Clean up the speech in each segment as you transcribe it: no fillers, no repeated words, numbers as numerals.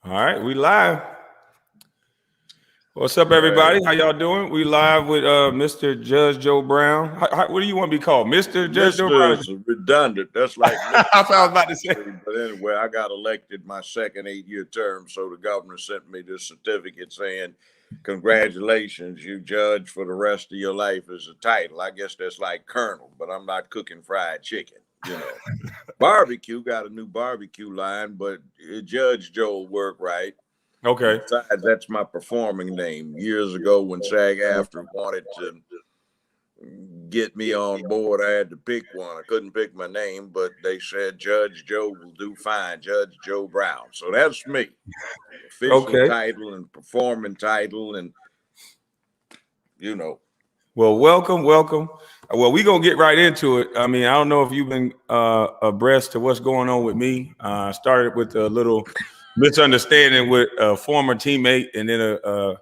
All right, we live. What's up, everybody? How y'all doing? We live with Mr. Judge Joe Brown. What do you want to be called, Mr. Judge Joe Mr. Brown? is redundant. That's like Mr. That's what I was about to say. But anyway, I got elected my second 8-year term, so the governor sent me this certificate saying, "Congratulations, you judge for the rest of your life" as a title. I guess that's like Colonel, but I'm not cooking fried chicken. Barbecue got a new barbecue line, but Judge Joe work right. Okay. Besides, that's my performing name. Years ago, when SAG-AFTRA wanted to get me on board, I had to pick one. I couldn't pick my name, but they said Judge Joe will do fine, Judge Joe Brown. So that's me. Official title and performing title, and Well, welcome. Well, we're going to get right into it. I mean, I don't know if you've been abreast to what's going on with me. I started with a little misunderstanding with a former teammate and then a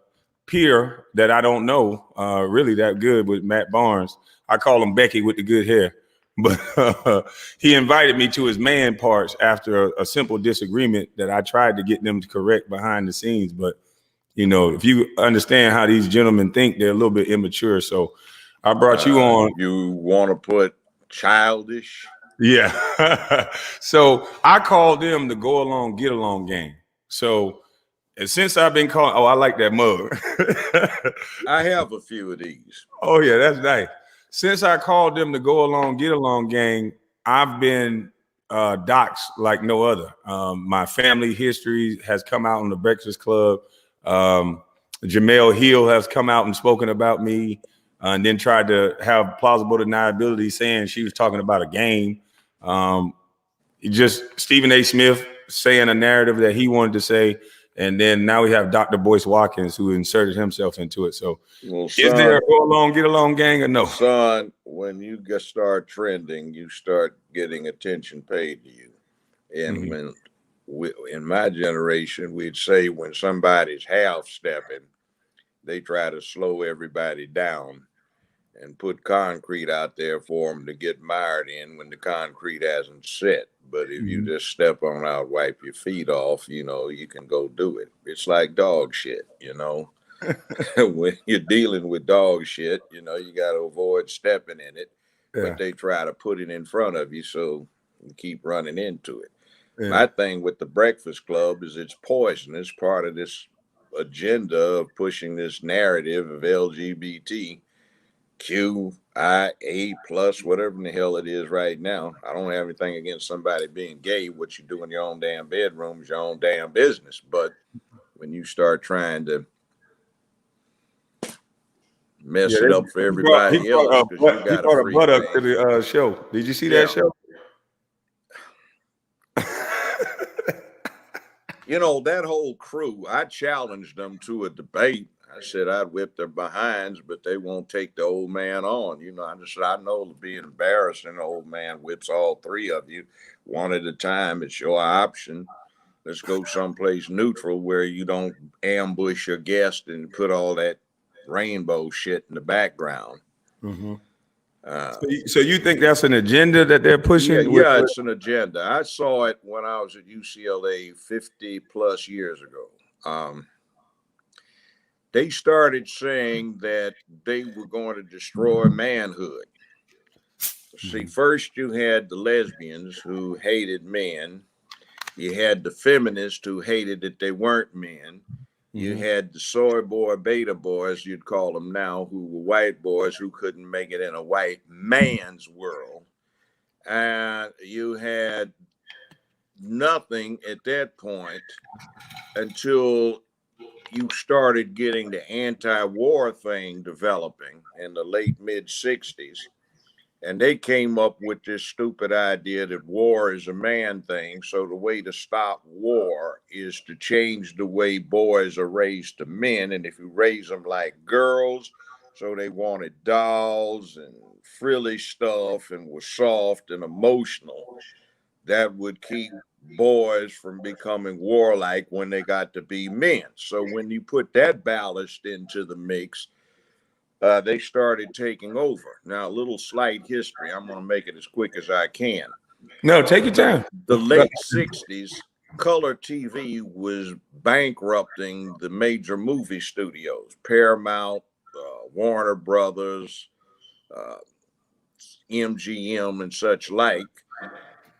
peer that I don't know really that good with Matt Barnes. I call him Becky with the good hair. But he invited me to his man parts after a simple disagreement that I tried to get them to correct behind the scenes. But if you understand how these gentlemen think, they're a little bit immature. So I brought you on. You want to put childish? Yeah. So I called them the go along, get along gang. So since I've been calling, I like that mug. I have a few of these. Oh, yeah, that's nice. Since I called them the go along, get along gang, I've been doxxed like no other. My family history has come out on the Breakfast Club. Jamel Hill has come out and spoken about me and then tried to have plausible deniability saying she was talking about a game. Just Stephen A. Smith saying a narrative that he wanted to say. And then now we have Dr. Boyce Watkins who inserted himself into it. So is there a go along, get along gang or no? Son, when you start trending, you start getting attention paid to you. And when in my generation, we'd say when somebody's half stepping, they try to slow everybody down and put concrete out there for them to get mired in when the concrete hasn't set. But if you just step on out, wipe your feet off, you can go do it. It's like dog shit, when you're dealing with dog shit, you got to avoid stepping in it. Yeah. But they try to put it in front of you, so you keep running into it. Yeah. My thing with the Breakfast Club is it's poisonous. Part of this agenda of pushing this narrative of LGBTQIA+, whatever in the hell it is right now. I don't have anything against somebody being gay. What you do in your own damn bedroom is your own damn business. But when you start trying to mess it up for everybody else, because you got a buttock to the show. Did you see that show? That whole crew, I challenged them to a debate. I said I'd whip their behinds, but they won't take the old man on. I know it'll be embarrassing. The old man whips all three of you one at a time. It's your option. Let's go someplace neutral where you don't ambush your guest and put all that rainbow shit in the background. So you think that's an agenda that they're pushing? Yeah, it's an agenda. I saw it when I was at UCLA 50 plus years ago. They started saying that they were going to destroy manhood. See, first you had the lesbians who hated men. You had the feminists who hated that they weren't men. You had the soy boy, beta boys, you'd call them now, who were white boys who couldn't make it in a white man's world. And you had nothing at that point until you started getting the anti-war thing developing in the late mid-60s. And they came up with this stupid idea that war is a man thing. So the way to stop war is to change the way boys are raised to men. And if you raise them like girls, so they wanted dolls and frilly stuff and were soft and emotional, that would keep boys from becoming warlike when they got to be men. So when you put that ballast into the mix, they started taking over. Now, a little slight history. I'm going to make it as quick as I can. No, take your time. The late 60s, color TV was bankrupting the major movie studios, Paramount, Warner Brothers, uh, MGM, and such like.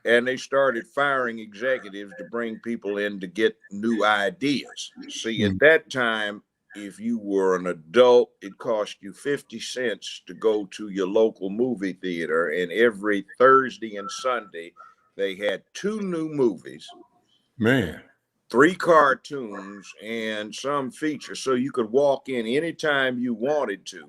And they started firing executives to bring people in to get new ideas. See, at that time, if you were an adult, it cost you 50 cents to go to your local movie theater. And every Thursday and Sunday, they had 2 new movies, Man, 3 cartoons, and some features. So you could walk in anytime you wanted to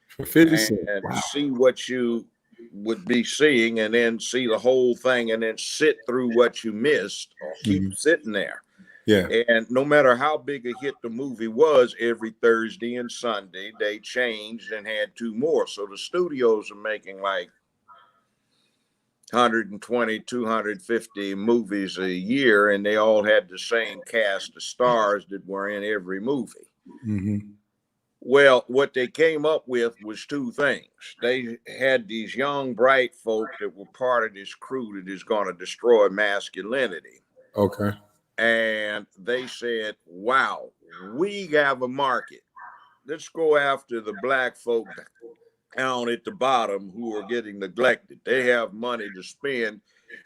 for 50 cents. and Wow. see what you would be seeing, and then see the whole thing, and then sit through what you missed or keep sitting there. Yeah. And no matter how big a hit the movie was, every Thursday and Sunday they changed and had 2 more. So the studios are making like 120, 250 movies a year, and they all had the same cast of stars that were in every movie. Well, what they came up with was 2 things. They had these young, bright folk that were part of this crew that is going to destroy masculinity. Okay. And they said, wow, we have a market. Let's go after the black folk down at the bottom who are getting neglected. They have money to spend.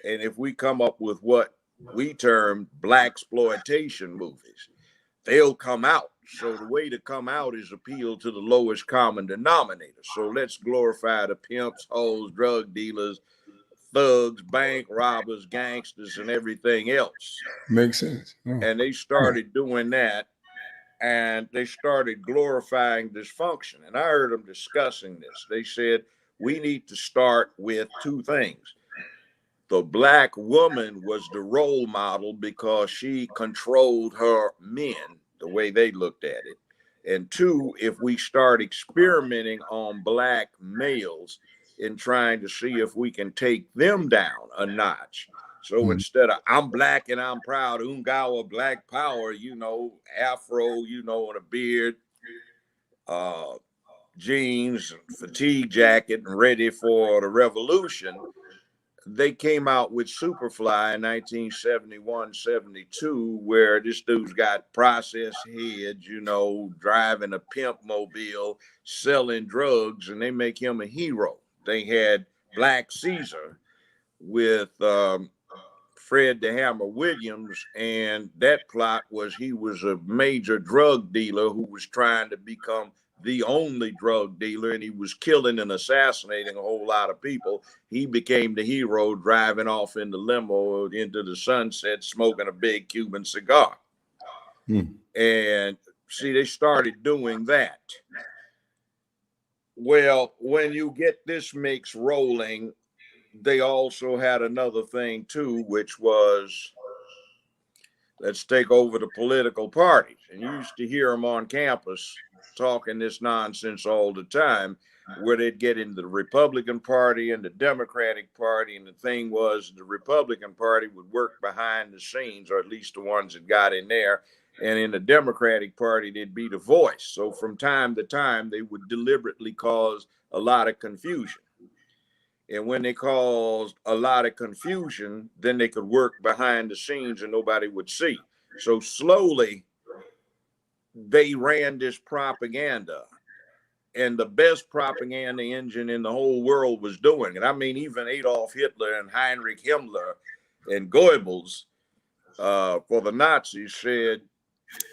And if we come up with what we term black exploitation movies, they'll come out. So the way to come out is appeal to the lowest common denominator. So let's glorify the pimps, hoes, drug dealers, thugs, bank robbers, gangsters, and everything else. Makes sense. Oh. And they started doing that, and they started glorifying dysfunction. And I heard them discussing this. They said, we need to start with 2 things. The black woman was the role model because she controlled her men the way they looked at it. And 2, if we start experimenting on black males and trying to see if we can take them down a notch. So instead of I'm black and I'm proud, Ungawa, black power, afro, and a beard, jeans, fatigue jacket, and ready for the revolution, they came out with Superfly in 1971-72, where this dude's got processed heads, driving a pimp mobile, selling drugs, and they make him a hero. They had Black Caesar with Fred the Hammer Williams, and that plot was he was a major drug dealer who was trying to become the only drug dealer, and he was killing and assassinating a whole lot of people. He became the hero, driving off in the limo into the sunset, smoking a big Cuban cigar. And see, they started doing that. Well, when you get this mix rolling, they also had another thing too, which was, let's take over the political parties. And you used to hear them on campus talking this nonsense all the time, where they'd get into the Republican Party and the Democratic Party. And the thing was, the Republican Party would work behind the scenes, or at least the ones that got in there. And in the Democratic Party, they'd be the voice. So from time to time, they would deliberately cause a lot of confusion. And when they caused a lot of confusion, then they could work behind the scenes and nobody would see. So slowly, they ran this propaganda, and the best propaganda engine in the whole world was doing it. I mean, even Adolf Hitler and Heinrich Himmler and Goebbels for the Nazis said,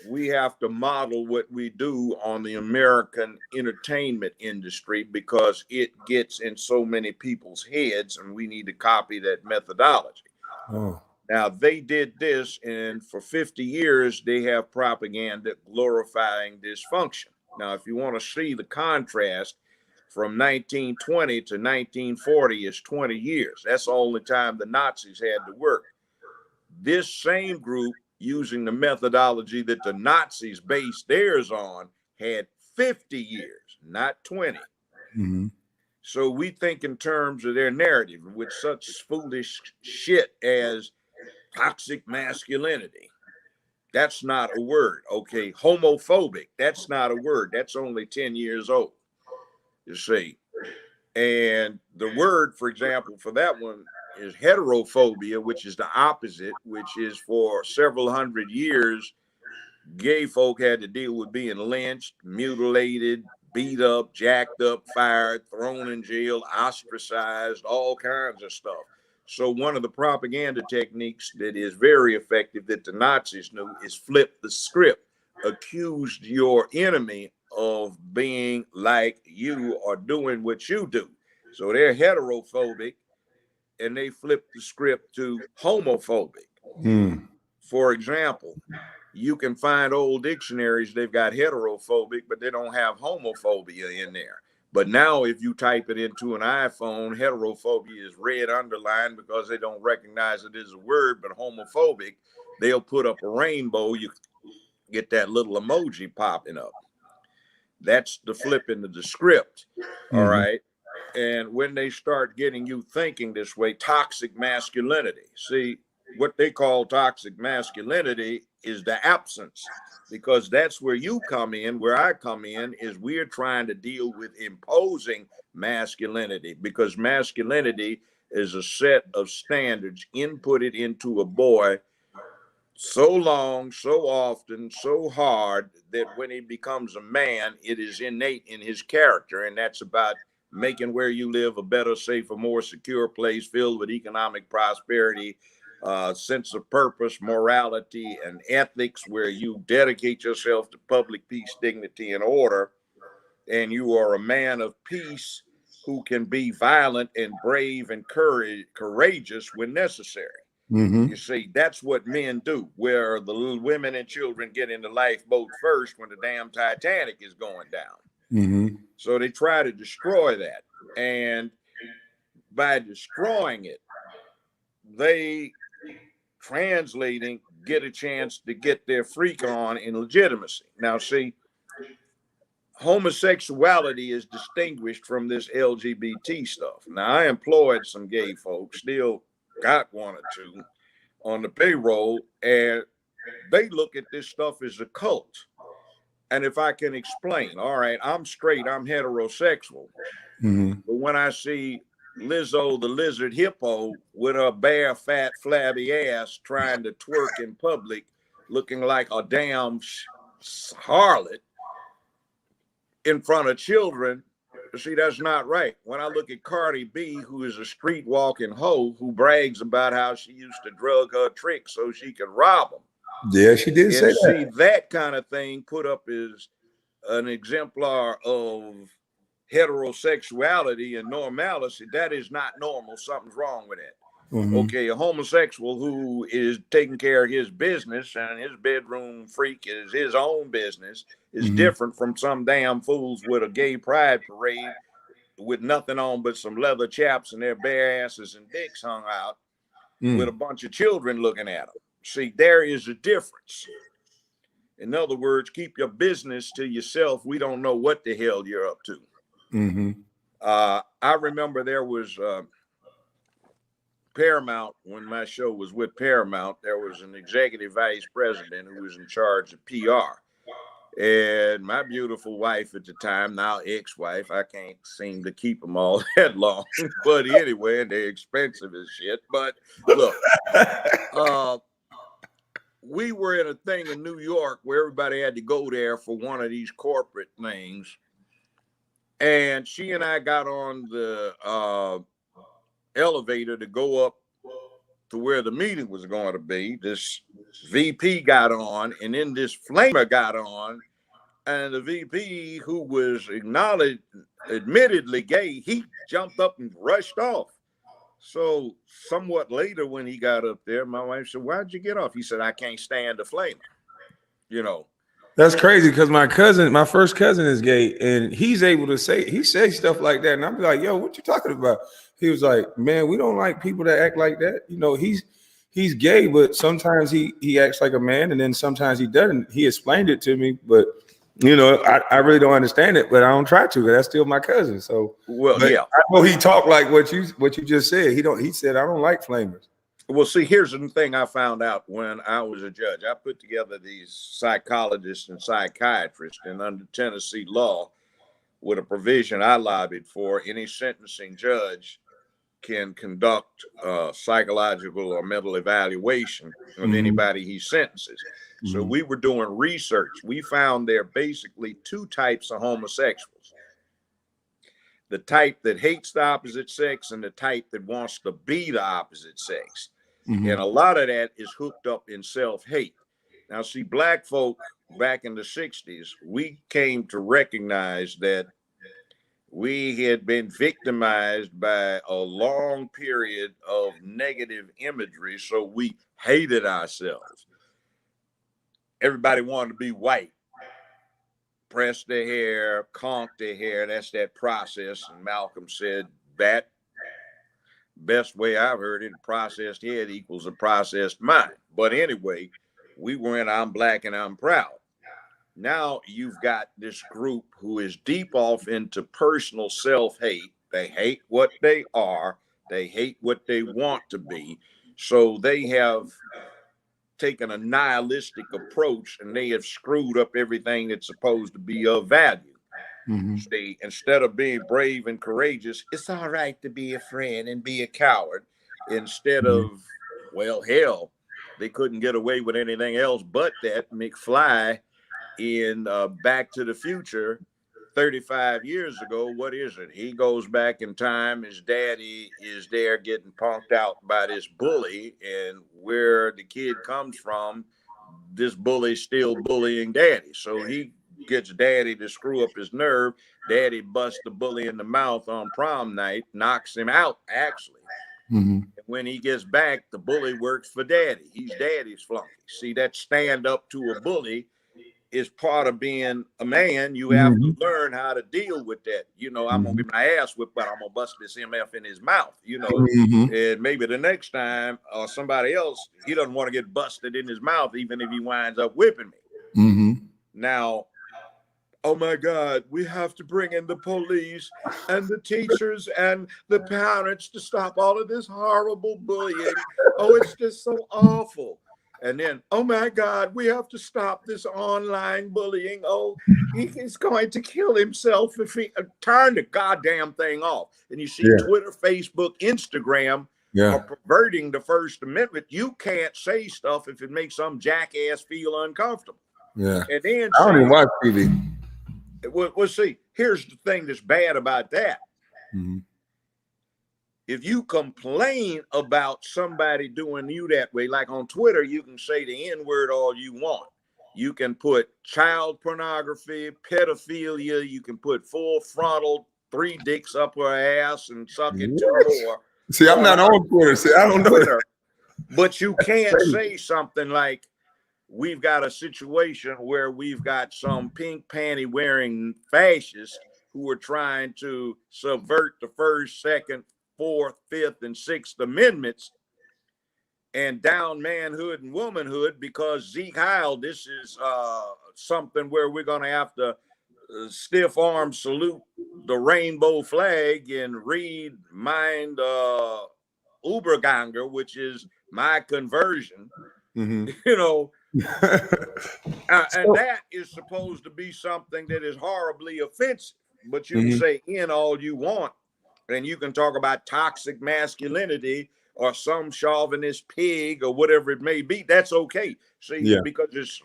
we have to model what we do on the American entertainment industry because it gets in so many people's heads, and we need to copy that methodology. Oh. Now, they did this, and for 50 years, they have propaganda glorifying dysfunction. Now, if you want to see the contrast from 1920 to 1940 is 20 years. That's the only time the Nazis had to work. This same group, using the methodology that the Nazis based theirs on, had 50 years, not 20. So we think in terms of their narrative with such foolish shit as toxic masculinity. That's not a word. Okay, homophobic, that's not a word. That's only 10 years old, you see. And the word, for example, for that one is heterophobia, which is the opposite, which is for several hundred years, gay folk had to deal with being lynched, mutilated, beat up, jacked up, fired, thrown in jail, ostracized, all kinds of stuff. So one of the propaganda techniques that is very effective that the Nazis knew is flip the script. Accused your enemy of being like you or doing what you do. So they're heterophobic, and they flip the script to homophobic. For example, you can find old dictionaries, they've got heterophobic, but they don't have homophobia in there. But now if you type it into an iPhone, heterophobia is red underlined because they don't recognize it as a word, but homophobic, they'll put up a rainbow, you get that little emoji popping up. That's the flipping of the script. All right. And when they start getting you thinking this way, toxic masculinity. See, what they call toxic masculinity is the absence, because that's where you come in. Where I come in is we're trying to deal with imposing masculinity, because masculinity is a set of standards inputted into a boy so long, so often, so hard that when he becomes a man, it is innate in his character. And that's about making where you live a better, safer, more secure place filled with economic prosperity, sense of purpose, morality, and ethics, where you dedicate yourself to public peace, dignity, and order. And you are a man of peace who can be violent and brave and courageous when necessary. You see, that's what men do, where the little women and children get in the lifeboat first when the damn Titanic is going down. So they try to destroy that. And by destroying it, they translating get a chance to get their freak on in legitimacy. Now, see, homosexuality is distinguished from this LGBT stuff. Now, I employed some gay folks, still got one or two on the payroll, and they look at this stuff as a cult. And if I can explain, all right, I'm straight, I'm heterosexual. But when I see Lizzo the lizard hippo with her bare, fat, flabby ass trying to twerk in public, looking like a damn harlot in front of children, see, that's not right. When I look at Cardi B, who is a street walking hoe who brags about how she used to drug her tricks so she could rob them. Yeah, she did say that. See, that kind of thing put up as an exemplar of heterosexuality and normalcy. That is not normal. Something's wrong with it. Okay, a homosexual who is taking care of his business and his bedroom freak is his own business is different from some damn fools with a gay pride parade with nothing on but some leather chaps and their bare asses and dicks hung out with a bunch of children looking at them. See, there is a difference. In other words, keep your business to yourself. We don't know what the hell you're up to. I remember there was Paramount, when my show was with Paramount, there was an executive vice president who was in charge of PR. And my beautiful wife at the time, now ex-wife, I can't seem to keep them all that long. But anyway, they're expensive as shit. But look, we were in a thing in New York where everybody had to go there for one of these corporate things. And she and I got on the elevator to go up to where the meeting was going to be. This VP got on, and then this flamer got on, and the VP, who was admittedly gay, he jumped up and rushed off. So somewhat later when he got up there, my wife said, "Why'd you get off?" He said, "I can't stand the flamer." You know. That's crazy, because my first cousin is gay, and he's able to he says stuff like that. And I'm like, yo, what you talking about? He was like, man, we don't like people that act like that. You know, he's gay, but sometimes he acts like a man, and then sometimes he doesn't. He explained it to me, but you know, I really don't understand it, but I don't try to. That's still my cousin. So, well, yeah, I know he talked like what you just said. He said, I don't like flamers. Well, see, here's the thing I found out when I was a judge. I put together these psychologists and psychiatrists, and under Tennessee law, with a provision I lobbied for, any sentencing judge can conduct psychological or mental evaluation of anybody he sentences. So we were doing research. We found there are basically two types of homosexuals: the type that hates the opposite sex and the type that wants to be the opposite sex. And a lot of that is hooked up in self-hate. Now, see, black folk back in the 60s, we came to recognize that we had been victimized by a long period of negative imagery, so we hated ourselves. Everybody wanted to be white, press their hair, conk their hair. That's that process. And Malcolm said that best way I've heard it, processed head equals a processed mind. But anyway, we were in I'm black and I'm proud. Now you've got this group who is deep off into personal self-hate. They hate what they are. They hate what they want to be. So they have taken a nihilistic approach and they have screwed up everything that's supposed to be of value. See, instead of being brave and courageous, it's all right to be a friend and be a coward. Instead of, well, hell, they couldn't get away with anything else but that. McFly in Back to the Future 35 years ago, what is it? He goes back in time. His daddy is there getting punked out by this bully, and where the kid comes from, this bully's still bullying daddy. So he gets daddy to screw up his nerve. Daddy busts the bully in the mouth on prom night, knocks him out, actually. And when he gets back, the bully works for daddy. He's daddy's flunky. See, that stand up to a bully is part of being a man. You have to learn how to deal with that. You know, I'm gonna get my ass whipped, but I'm gonna bust this MF in his mouth, you know. And maybe the next time or somebody else, he doesn't want to get busted in his mouth, even if he winds up whipping me. Now, oh my God, we have to bring in the police and the teachers and the parents to stop all of this horrible bullying. Oh, it's just so awful. And then, oh my God, we have to stop this online bullying. Oh, he's going to kill himself if he turn the goddamn thing off. And you see Twitter, Facebook, Instagram are perverting the First Amendment. You can't say stuff if it makes some jackass feel uncomfortable. And then I don't even watch TV. Well, see, here's the thing that's bad about that. If you complain about somebody doing you that way, like on Twitter, you can say the N-word all you want. You can put child pornography, pedophilia. You can put full frontal, 3 dicks up her ass and suck it 2 more. See, I'm not on Twitter. See, I don't know that. But you can't say something like, we've got a situation where we've got some pink panty wearing fascists who are trying to subvert the First, Second, Fourth, Fifth, and Sixth Amendments and down manhood and womanhood, because Zeke Heil, this is something where we're going to have to stiff arm salute the rainbow flag and read Mind Überganger, which is my conversion, you know. And that is supposed to be something that is horribly offensive, but you can say in all you want, and you can talk about toxic masculinity or some chauvinist pig or whatever it may be. That's okay. See, because it's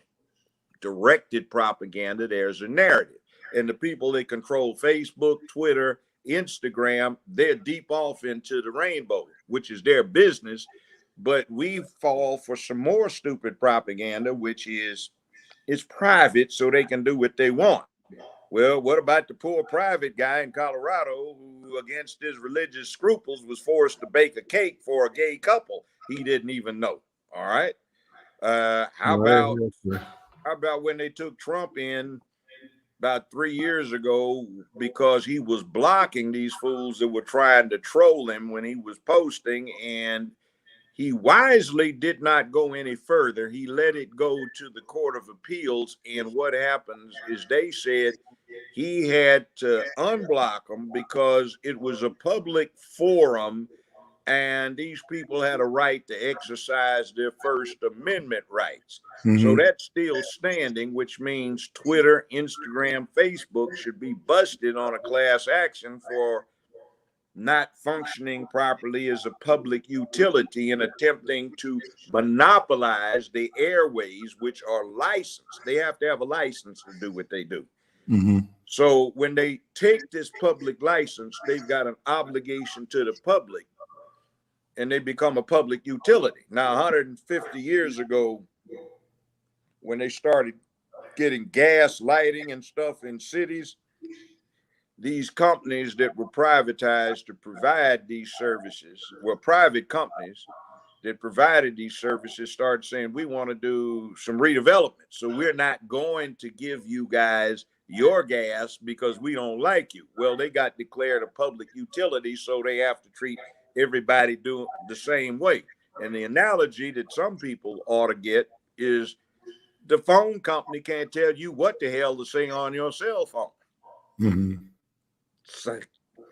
directed propaganda, there's a narrative. And the people that control Facebook, Twitter, Instagram, they're deep off into the rainbow, which is their business. But we fall for some more stupid propaganda, which is it's private, so they can do what they want. Well, what about the poor private guy in Colorado who, against his religious scruples, was forced to bake a cake for a gay couple he didn't even know? All right. How about when they took Trump in about 3 years ago because he was blocking these fools that were trying to troll him when he was posting, and he wisely did not go any further. He let it go to the Court of Appeals. And what happens is they said he had to unblock them because it was a public forum and these people had a right to exercise their First Amendment rights. So that's still standing, which means Twitter, Instagram, Facebook should be busted on a class action for not functioning properly as a public utility and attempting to monopolize the airways, which are licensed. They have to have a license to do what they do. Mm-hmm. So when they take this public license, they've got an obligation to the public, and they become a public utility. Now, 150 years ago, when they started getting gas lighting and stuff in cities, these companies that were privatized to provide these services, were private companies that provided these services, started saying, we want to do some redevelopment. So we're not going to give you guys your gas because we don't like you. Well, they got declared a public utility, so they have to treat everybody doing the same way. And the analogy that some people ought to get is the phone company can't tell you what the hell to say on your cell phone. Mm-hmm.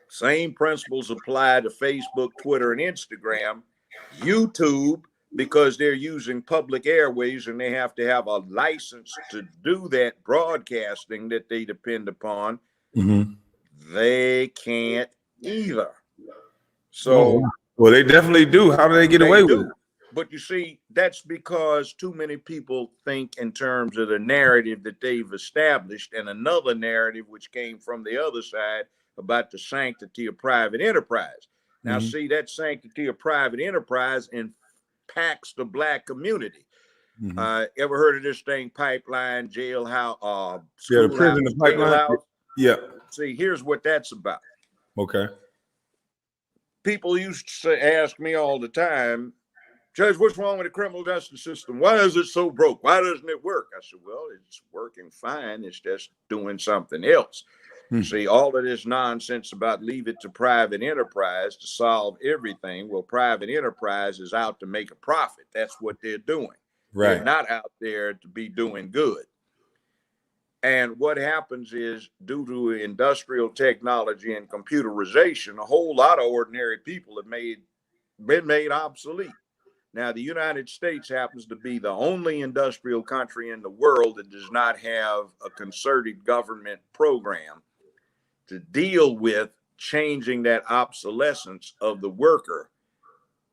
Same principles apply to Facebook, Twitter, and Instagram, YouTube, because they're using public airways and they have to have a license to do that broadcasting that they depend upon. Mm-hmm. They can't either. So, well, they definitely do. How do they get away with it? But you see, that's because too many people think in terms of the narrative that they've established, and another narrative which came from the other side about the sanctity of private enterprise. Now, see, that sanctity of private enterprise impacts the Black community. Ever heard of this thing, pipeline, jailhouse, the prison, the pipeline? Yeah. See, here's what that's about. Okay. People used to ask me all the time, Judge, what's wrong with the criminal justice system? Why is it so broke? Why doesn't it work? I said, well, it's working fine. It's just doing something else. See, all of this nonsense about leave it to private enterprise to solve everything. Well, private enterprise is out to make a profit. That's what they're doing. Right. They're not out there to be doing good. And what happens is, due to industrial technology and computerization, a whole lot of ordinary people have been made obsolete. Now, the United States happens to be the only industrial country in the world that does not have a concerted government program to deal with changing that obsolescence of the worker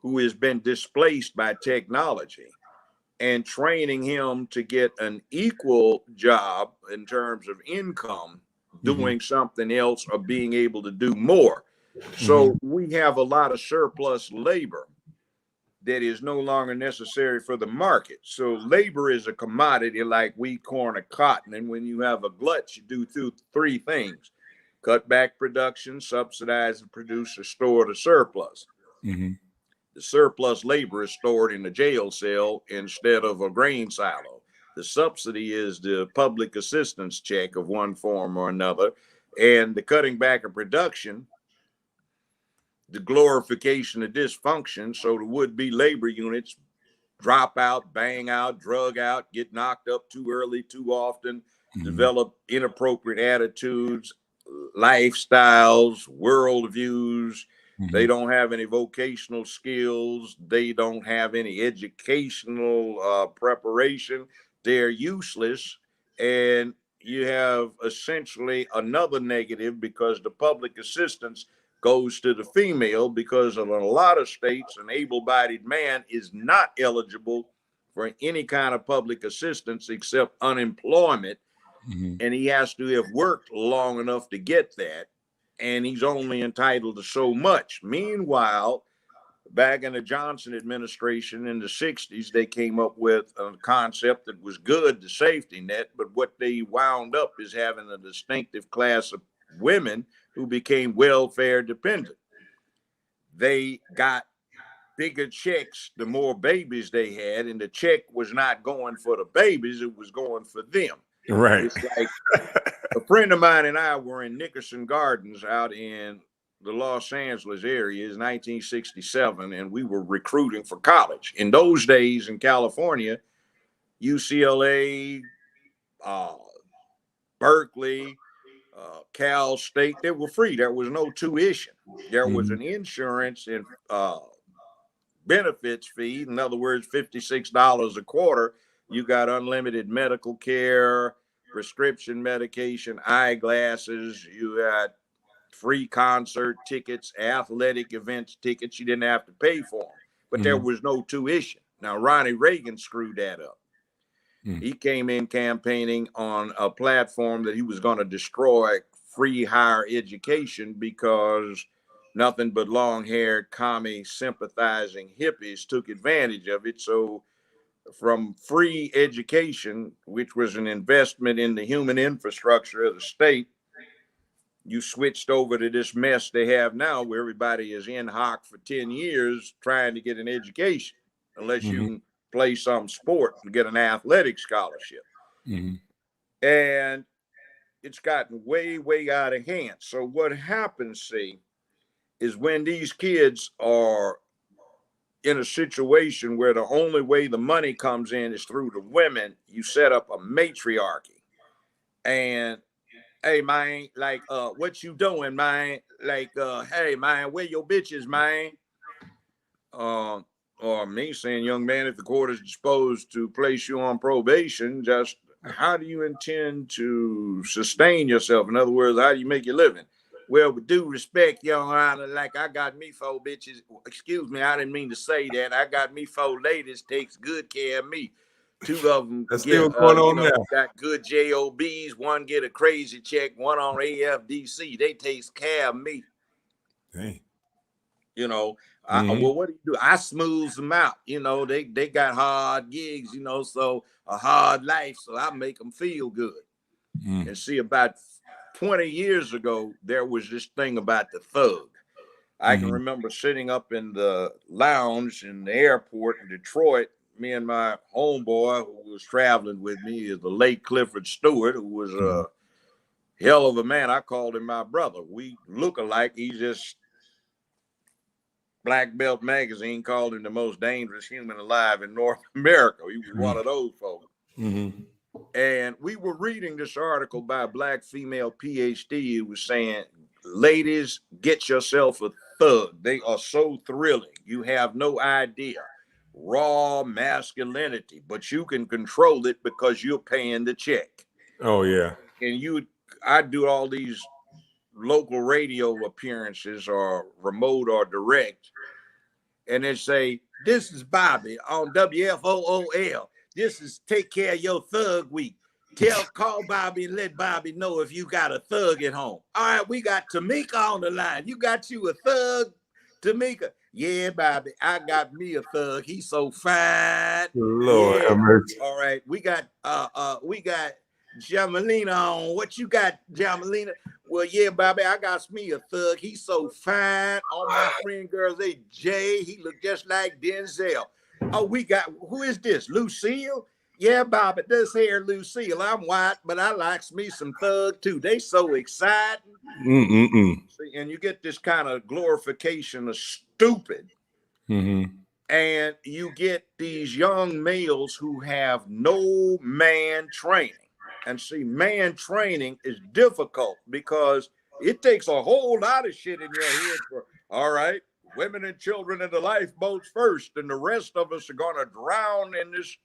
who has been displaced by technology and training him to get an equal job in terms of income, doing something else or being able to do more. So we have a lot of surplus labor that is no longer necessary for the market. So labor is a commodity like wheat, corn, or cotton. And when you have a glut, you do three things: cut back production, subsidize and produce, or store the surplus. The surplus labor is stored in the jail cell instead of a grain silo. The subsidy is the public assistance check of one form or another. And the cutting back of production, the glorification of dysfunction, so the would-be labor units drop out, bang out, drug out, get knocked up too early, too often, develop inappropriate attitudes, lifestyles, worldviews. They don't have any vocational skills. They don't have any educational preparation. They're useless. And you have essentially another negative, because the public assistance goes to the female, because in a lot of states, an able-bodied man is not eligible for any kind of public assistance except unemployment. And he has to have worked long enough to get that. And he's only entitled to so much. Meanwhile, back in the Johnson administration in the 60s, they came up with a concept that was good, the safety net. But what they wound up is having a distinctive class of women who became welfare dependent. They got bigger checks the more babies they had, and the check was not going for the babies, it was going for them. Right. It's like a friend of mine and I were in Nickerson Gardens out in the Los Angeles area. It's 1967, and we were recruiting for college. In those days in California, UCLA, Berkeley, Cal State, they were free. There was no tuition. There was an insurance and benefits fee. In other words, $56 a quarter. You got unlimited medical care, prescription medication, eyeglasses. You had free concert tickets, athletic events tickets. You didn't have to pay for them, but there was no tuition. Now, Ronnie Reagan screwed that up. He came in campaigning on a platform that he was going to destroy free higher education because nothing but long-haired, commie, sympathizing hippies took advantage of it. So from free education, which was an investment in the human infrastructure of the state, you switched over to this mess they have now where everybody is in hock for 10 years trying to get an education, unless you play some sport and get an athletic scholarship. And it's gotten way, way out of hand. So what happens, see, is when these kids are in a situation where the only way the money comes in is through the women, you set up a matriarchy. And hey, man, like, what you doing, man? Like, hey, man, where your bitches, man? Or me saying, young man, if the court is disposed to place you on probation, just how do you intend to sustain yourself? In other words, how do you make your living? Well, with due respect, Your Honor, like I got me 4 bitches. Excuse me, I didn't mean to say that. I got me 4 ladies takes good care of me. 2 of them That's get, still going on now. got good JOBs. 1 get a crazy check. 1 on AFDC. They takes care of me. Dang. You know, well, what do you do? I smooth them out. You know, they got hard gigs, you know, so a hard life. So I make them feel good. And see, about 20 years ago, there was this thing about the thug. I can remember sitting up in the lounge in the airport in Detroit. Me and my homeboy who was traveling with me is the late Clifford Stewart, who was a hell of a man. I called him my brother. We look alike. He's just Black Belt Magazine called him the most dangerous human alive in North America. He was one of those folks. And we were reading this article by a Black female PhD who was saying, ladies, get yourself a thug. They are so thrilling. You have no idea. Raw masculinity, but you can control it because you're paying the check. Oh, yeah. And I do all these local radio appearances or remote or direct, and they say, this is Bobby on WFOOL. This is Take Care of Your Thug Week. Call Bobby and let Bobby know if you got a thug at home. All right, we got Tamika on the line. You got you a thug, Tamika? Yeah, Bobby, I got me a thug. He's so fine. Lord yeah. have mercy. All right, we got Jamalina on. What you got, Jamalina? Well, yeah, Bobby, I got me a thug. He's so fine. All my friend girls, they Jay. He look just like Denzel. Oh, we got, who is this? Lucille? Yeah, Bobby, this here Lucille. I'm white, but I likes me some thug too. They so exciting. See, and you get this kind of glorification of stupid. And you get these young males who have no man training. And see, man training is difficult because it takes a whole lot of shit in your head for, all right, women and children in the lifeboats first, and the rest of us are going to drown in this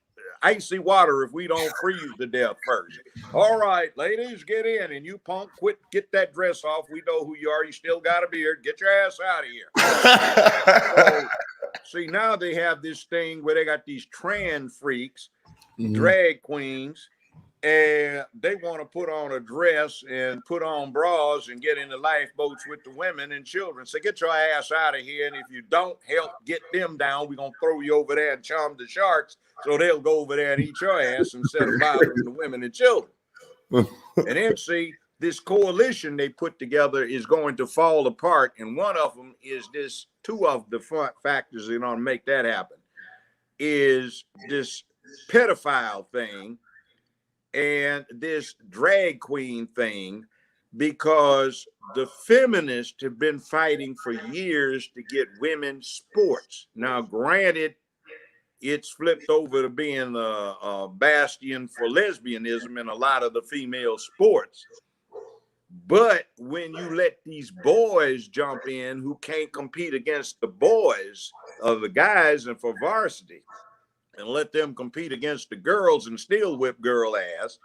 icy water if we don't freeze to death first. All right, ladies, get in, and you punk, get that dress off. We know who you are. You still got a beard. Get your ass out of here. So, see, now they have this thing where they got these trans freaks, drag queens, and they want to put on a dress and put on bras and get in the lifeboats with the women and children. So get your ass out of here. And if you don't help get them down, we're going to throw you over there and charm the sharks so they'll go over there and eat your ass instead of bothering the women and children. And then see, this coalition they put together is going to fall apart. And one of them is this, 2 of the factors that are going to make that happen is this pedophile thing and this drag queen thing, because the feminists have been fighting for years to get women's sports. Now, granted, it's flipped over to being a bastion for lesbianism in a lot of the female sports. But when you let these boys jump in who can't compete against the boys of the guys and for varsity, and let them compete against the girls and still whip girl ass,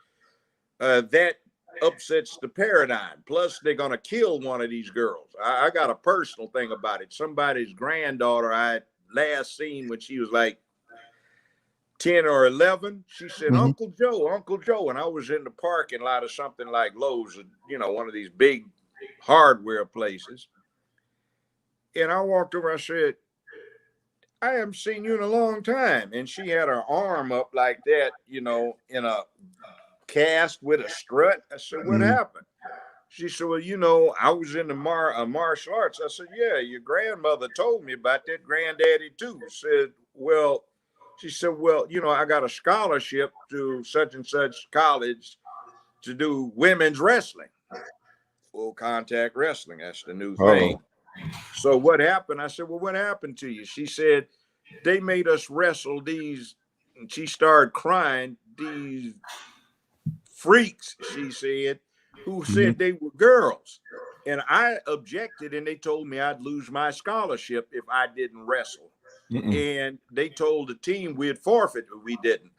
that upsets the paradigm. Plus, they're going to kill one of these girls. I got a personal thing about it. Somebody's granddaughter I had last seen when she was like 10 or 11. She said, Uncle Joe, Uncle Joe. And I was in the parking lot of something like Lowe's, you know, one of these big hardware places. And I walked over, I said, I haven't seen you in a long time. And she had her arm up like that, you know, in a cast with a strut. I said, what happened? She said, well, you know, I was in the martial arts. I said, yeah, your grandmother told me about that. Granddaddy too. She said, well, you know, I got a scholarship to such and such college to do women's wrestling, full contact wrestling. That's the new thing. So what happened? I said, well, what happened to you? She said, they made us wrestle these, and she started crying, these freaks, she said, who said they were girls. And I objected, and they told me I'd lose my scholarship if I didn't wrestle. And they told the team we'd forfeit if we didn't.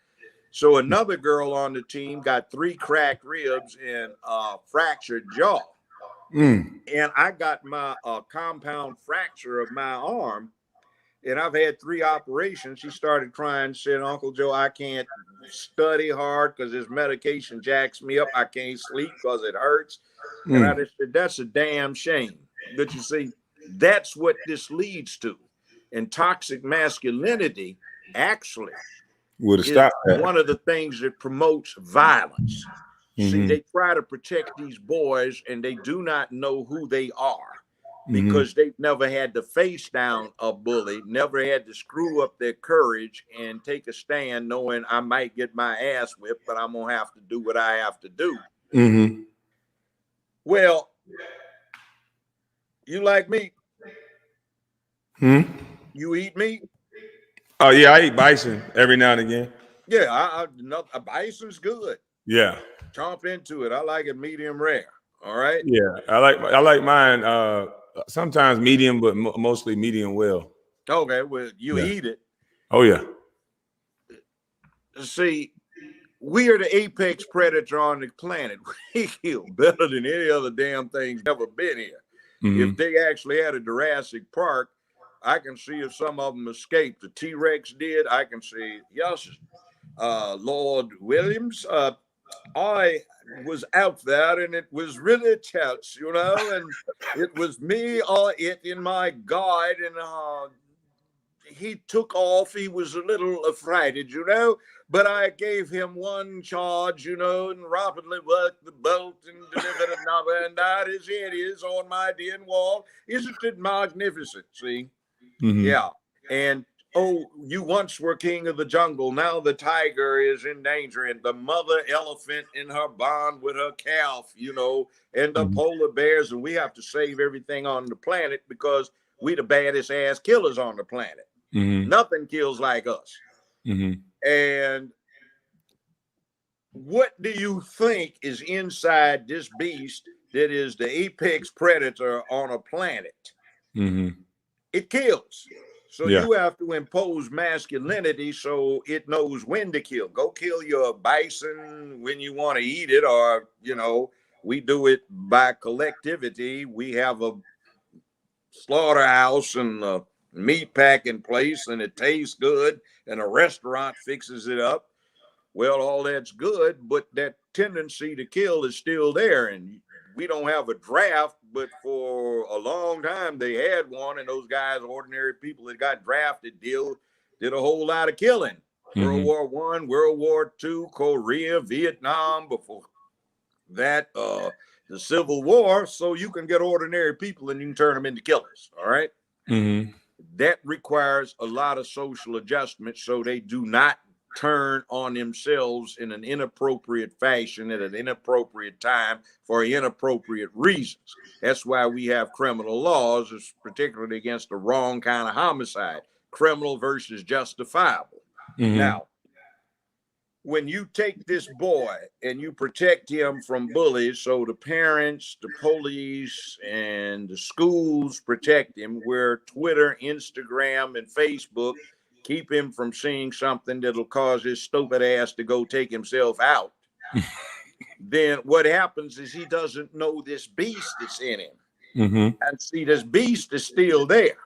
So another girl on the team got 3 cracked ribs and a fractured jaw. And I got my compound fracture of my arm, and I've had 3 operations. She started crying, said, Uncle Joe, I can't study hard because this medication jacks me up. I can't sleep because it hurts. And I just said, that's a damn shame. But you see, that's what this leads to. And toxic masculinity actually is one of the things that promotes violence. See, they try to protect these boys, and they do not know who they are because they've never had to face down a bully, never had to screw up their courage and take a stand knowing I might get my ass whipped, but I'm going to have to do what I have to do. Well, you like meat? You eat meat? Oh, yeah, I eat bison every now and again. Yeah, a bison's good. Yeah. Chomp into it. I like it medium rare. All right. Yeah, I like mine sometimes medium, but mostly medium well. Okay, well, you eat it. Oh yeah. See, we are the apex predator on the planet. We kill better than any other damn thing's ever been here. If they actually had a Jurassic Park, I can see if some of them escaped. The T-Rex did. I can see, yes, Lord Williams, I was out there and it was really tense, you know, and it was me or it in my guide, and he took off. He was a little affrighted, you know, but I gave him one charge, you know, and rapidly worked the bolt and delivered another, and that is it is on my den wall. Isn't it magnificent? See? Yeah. And oh, you once were king of the jungle. Now the tiger is in danger, and the mother elephant in her bond with her calf, you know, and the polar bears. And we have to save everything on the planet because we the baddest ass killers on the planet. Nothing kills like us. And what do you think is inside this beast that is the apex predator on a planet? It kills. So you have to impose masculinity so it knows when to kill. Go kill your bison when you want to eat it, or, you know, we do it by collectivity. We have a slaughterhouse and a meat packing place, and it tastes good, and a restaurant fixes it up. Well, all that's good, but that tendency to kill is still there. And we don't have a draft, but for a long time they had one, and those guys, ordinary people that got drafted, did a whole lot of killing. World War I, World War II, Korea, Vietnam, before that, the Civil War. So you can get ordinary people and you can turn them into killers. All right. That requires a lot of social adjustment so they do not turn on themselves in an inappropriate fashion at an inappropriate time for inappropriate reasons. That's why we have criminal laws, particularly against the wrong kind of homicide, criminal versus justifiable. Now, when you take this boy and you protect him from bullies, so the parents, the police, and the schools protect him, where Twitter, Instagram, and Facebook keep him from seeing something that'll cause his stupid ass to go take himself out. then what happens is he doesn't know this beast that's in him. Mm-hmm. And see, this beast is still there.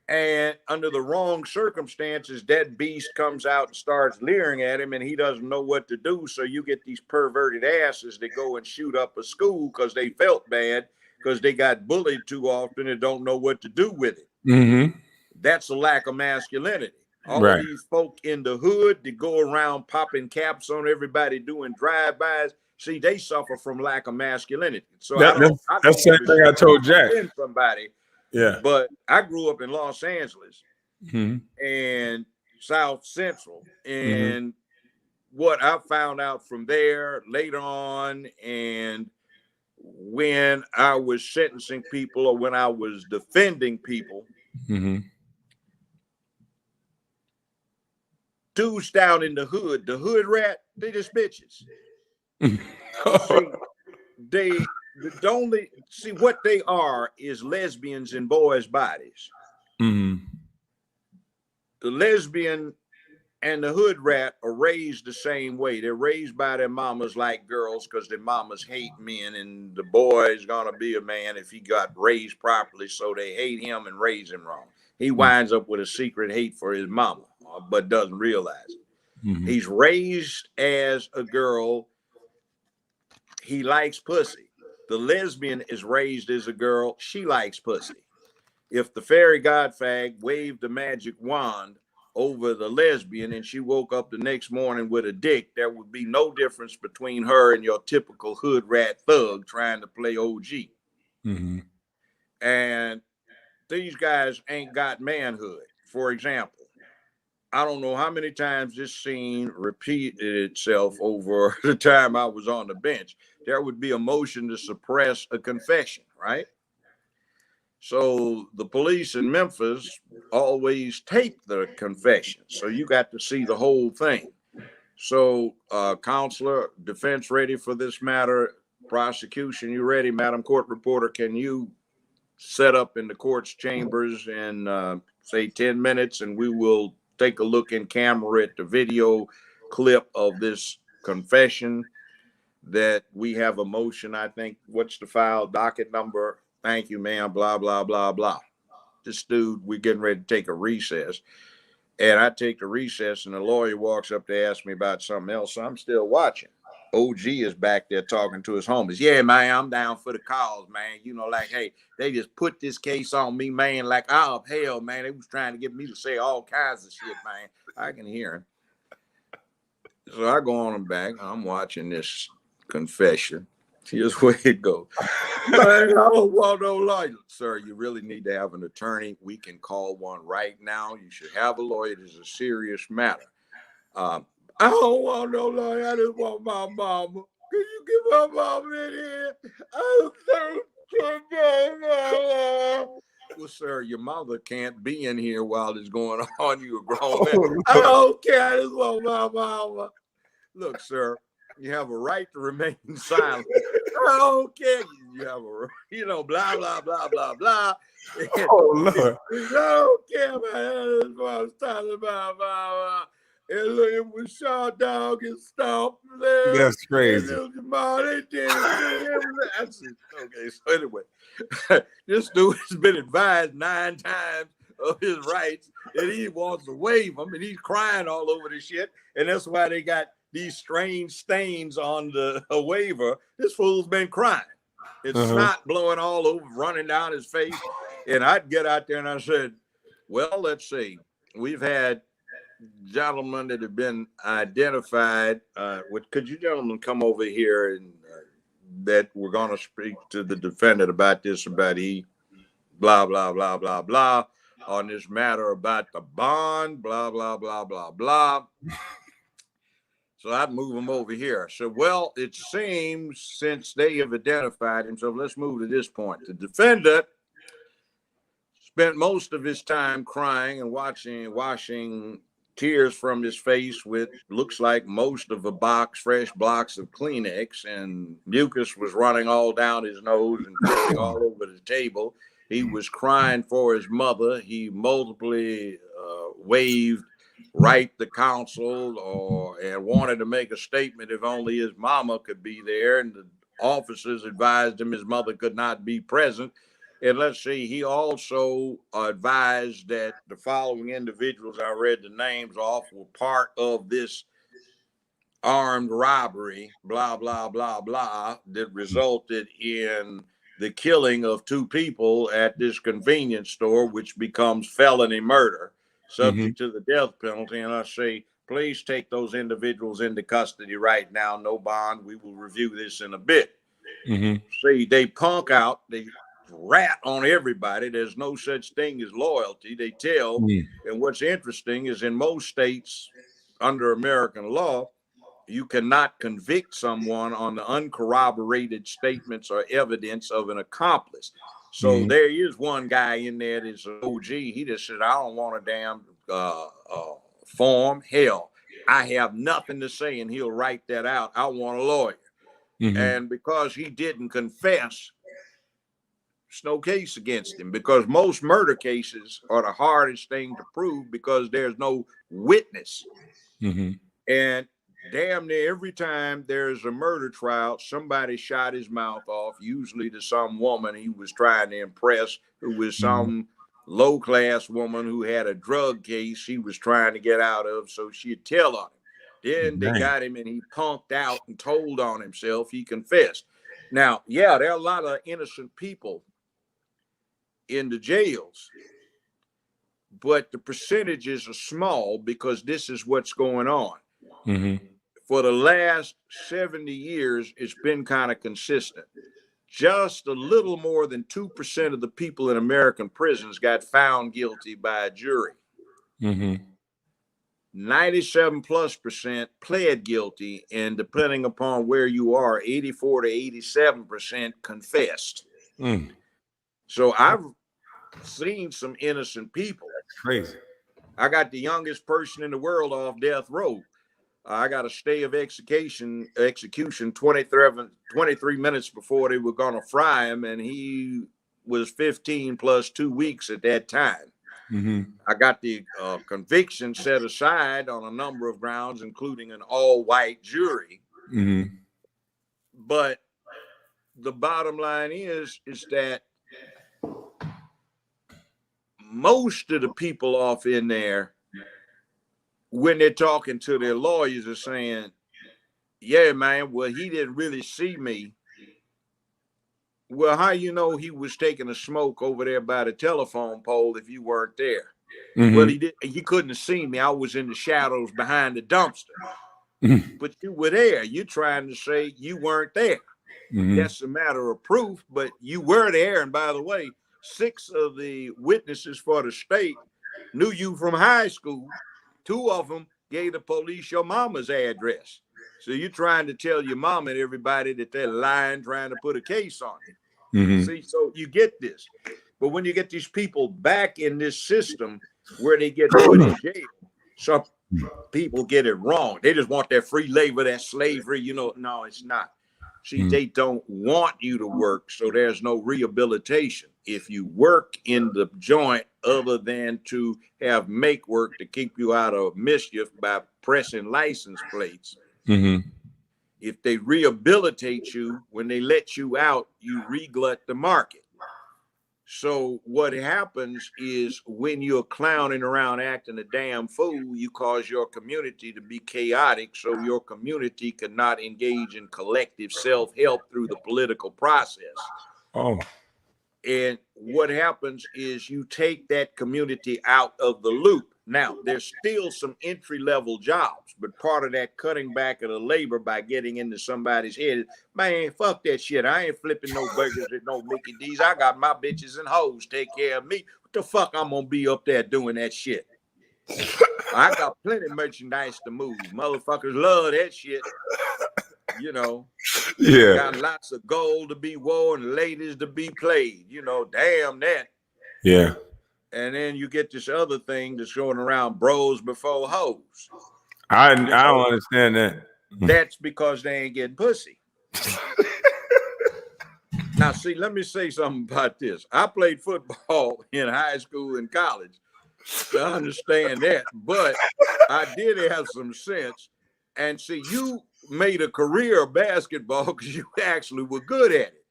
And under the wrong circumstances, that beast comes out and starts leering at him, and he doesn't know what to do. So you get these perverted asses that go and shoot up a school because they felt bad because they got bullied too often and don't know what to do with it. Mm-hmm. That's a lack of masculinity. All Right. of these folk in the hood that go around popping caps on everybody doing drive-bys, see, they suffer from lack of masculinity. So That's the same thing I told Jack. Somebody, Yeah. but I grew up in Los Angeles Mm-hmm. and South Central, Mm-hmm. and what I found out from there later on, and when I was sentencing people or when I was defending people, Mm-hmm. dudes down in the hood rat, they just bitches. See, the only see what they are is lesbians in boys' bodies. Mm-hmm. The lesbian and the hood rat are raised the same way. They're raised by their mamas like girls because their mamas hate men, and the boy is gonna be a man if he got raised properly. So they hate him and raise him wrong. He winds up with a secret hate for his mama, but doesn't realize it. Mm-hmm. He's raised as a girl. He likes pussy. The lesbian is raised as a girl. She likes pussy. If the fairy godfag waved the magic wand over the lesbian and she woke up the next morning with a dick, there would be no difference between her and your typical hood rat thug trying to play OG. Mm-hmm. And these guys ain't got manhood. For example, I don't know how many times this scene repeated itself over the time I was on the bench. There would be a motion to suppress a confession, right? So the police in Memphis always tape the confession. So you got to see the whole thing. So counselor, defense ready for this matter? Prosecution, you ready? Madam Court Reporter, can you set up in the court's chambers in say 10 minutes, and we will take a look in camera at the video clip of this confession that we have a motion. I think, what's the file docket number? Thank you, ma'am. Blah, blah, blah, blah. This dude, we're getting ready to take a recess. And I take the recess, and the lawyer walks up to ask me about something else. So I'm still watching. OG is back there talking to his homies. Yeah, man, I'm down for the cause, man. You know, like, hey, they just put this case on me, man. Like, oh, hell, man. They was trying to get me to say all kinds of shit, man. I can hear him. So I go on and back. I'm watching this confession. Here's where it goes. Man, I don't want no lawyer. Sir, you really need to have an attorney. We can call one right now. You should have a lawyer. This is a serious matter. I don't want no lawyer. I just want my mama. Can you get my mama in here? I'm so well, sir, your mother can't be in here while this going on. You a grown man. I don't care. I just want my mama. Look, sir, you have a right to remain silent. I don't care. You have a, you know, blah, blah, blah, blah, blah. Oh, Lord. I don't care, man. That's what I was talking about. And look, it was shot dog and stomped. That's crazy. Okay, so anyway, this dude has been advised 9 times of his rights, and he wants to waive them, and he's crying all over the shit, and that's why they got these strange stains on the waiver. This fool's been crying. It's snot blowing all over, running down his face, and I'd get out there and I said, well, let's see. We've had gentlemen that have been identified. Could you gentlemen come over here and that we're going to speak to the defendant about this, about he blah, blah, blah, blah, blah, on this matter about the bond, blah, blah, blah, blah, blah. So I'd move him over here. So, well, it seems since they have identified him, so let's move to this point. The defendant spent most of his time crying and washing tears from his face with looks like most of a fresh blocks of Kleenex, and mucus was running all down his nose and dripping all over the table. He was crying for his mother. He multiply waved write the counsel and wanted to make a statement if only his mama could be there, and the officers advised him his mother could not be present. And let's see, he also advised that the following individuals, I read the names off, were part of this armed robbery, blah, blah, blah, blah, that resulted in the killing of 2 people at this convenience store, which becomes felony murder, subject to the death penalty. And I say, please take those individuals into custody right now. No bond. We will review this in a bit. See, they punk out. They rat on everybody. There's no such thing as loyalty. They tell. And what's interesting is in most states under American law, you cannot convict someone on the uncorroborated statements or evidence of an accomplice. So there is one guy in there that's an OG. He just said, I don't want a damn form. Hell, I have nothing to say, and he'll write that out. I want a lawyer. And because he didn't confess, there's no case against him, because most murder cases are the hardest thing to prove because there's no witness. And damn near every time there's a murder trial, somebody shot his mouth off, usually to some woman he was trying to impress, who was some low-class woman who had a drug case he was trying to get out of, so she'd tell on him. Then they got him and he punked out and told on himself. He confessed. Now, yeah, there are a lot of innocent people in the jails, but the percentages are small because this is what's going on. For the last 70 years, it's been kind of consistent. Just a little more than 2% of the people in American prisons got found guilty by a jury. 97+% pled guilty, and depending upon where you are, 84 to 87% confessed. So I've seen some innocent people. That's crazy. I got the youngest person in the world off death row. I got a stay of execution 23 minutes before they were going to fry him, and he was 15 plus 2 weeks at that time. I got the conviction set aside on a number of grounds, including an all-white jury. But the bottom line is that most of the people off in there, when they're talking to their lawyers, are saying, yeah, man, well, he didn't really see me. Well, how you know he was taking a smoke over there by the telephone pole if you weren't there? Well, he couldn't have seen me. I was in the shadows behind the dumpster. But you were there. You're trying to say you weren't there. That's a matter of proof, but you were there. And by the way, 6 of the witnesses for the state knew you from high school. 2 of them gave the police your mama's address. So you're trying to tell your mom and everybody that they're lying, trying to put a case on you. See, so you get this. But when you get these people back in this system where they get put in jail, some people get it wrong. They just want that free labor, that slavery. You know, no, it's not. See, they don't want you to work, so there's no rehabilitation. If you work in the joint other than to have make work to keep you out of mischief by pressing license plates, if they rehabilitate you, when they let you out, you reglut the market. So what happens is when you're clowning around acting a damn fool, you cause your community to be chaotic, so your community cannot engage in collective self-help through the political process. And what happens is you take that community out of the loop. Now, there's still some entry-level jobs, but part of that cutting back of the labor by getting into somebody's head, man, fuck that shit. I ain't flipping no burgers at no Mickey D's. I got my bitches and hoes take care of me. What the fuck I'm gonna be up there doing that shit? I got plenty of merchandise to move. Motherfuckers love that shit. You know, got lots of gold to be worn and ladies to be played. You know, damn that. And then you get this other thing that's going around, bros before hoes. I don't understand that. That's because they ain't getting pussy. Now, see, let me say something about this. I played football in high school and college. to understand that. But I did have some sense. And see, you made a career of basketball because you actually were good at it.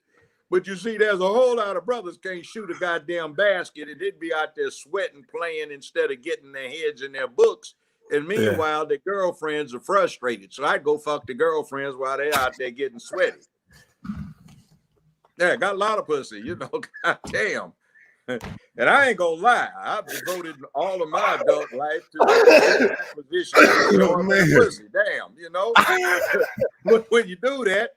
But you see, there's a whole lot of brothers can't shoot a goddamn basket, and they'd be out there sweating, playing instead of getting their heads in their books. And meanwhile, their girlfriends are frustrated. So I go fuck the girlfriends while they're out there getting sweaty. Yeah, got a lot of pussy, you know, goddamn. And I ain't gonna lie, I've devoted all of my adult life to the acquisition of enjoying that pussy. Damn, you know. But when you do that,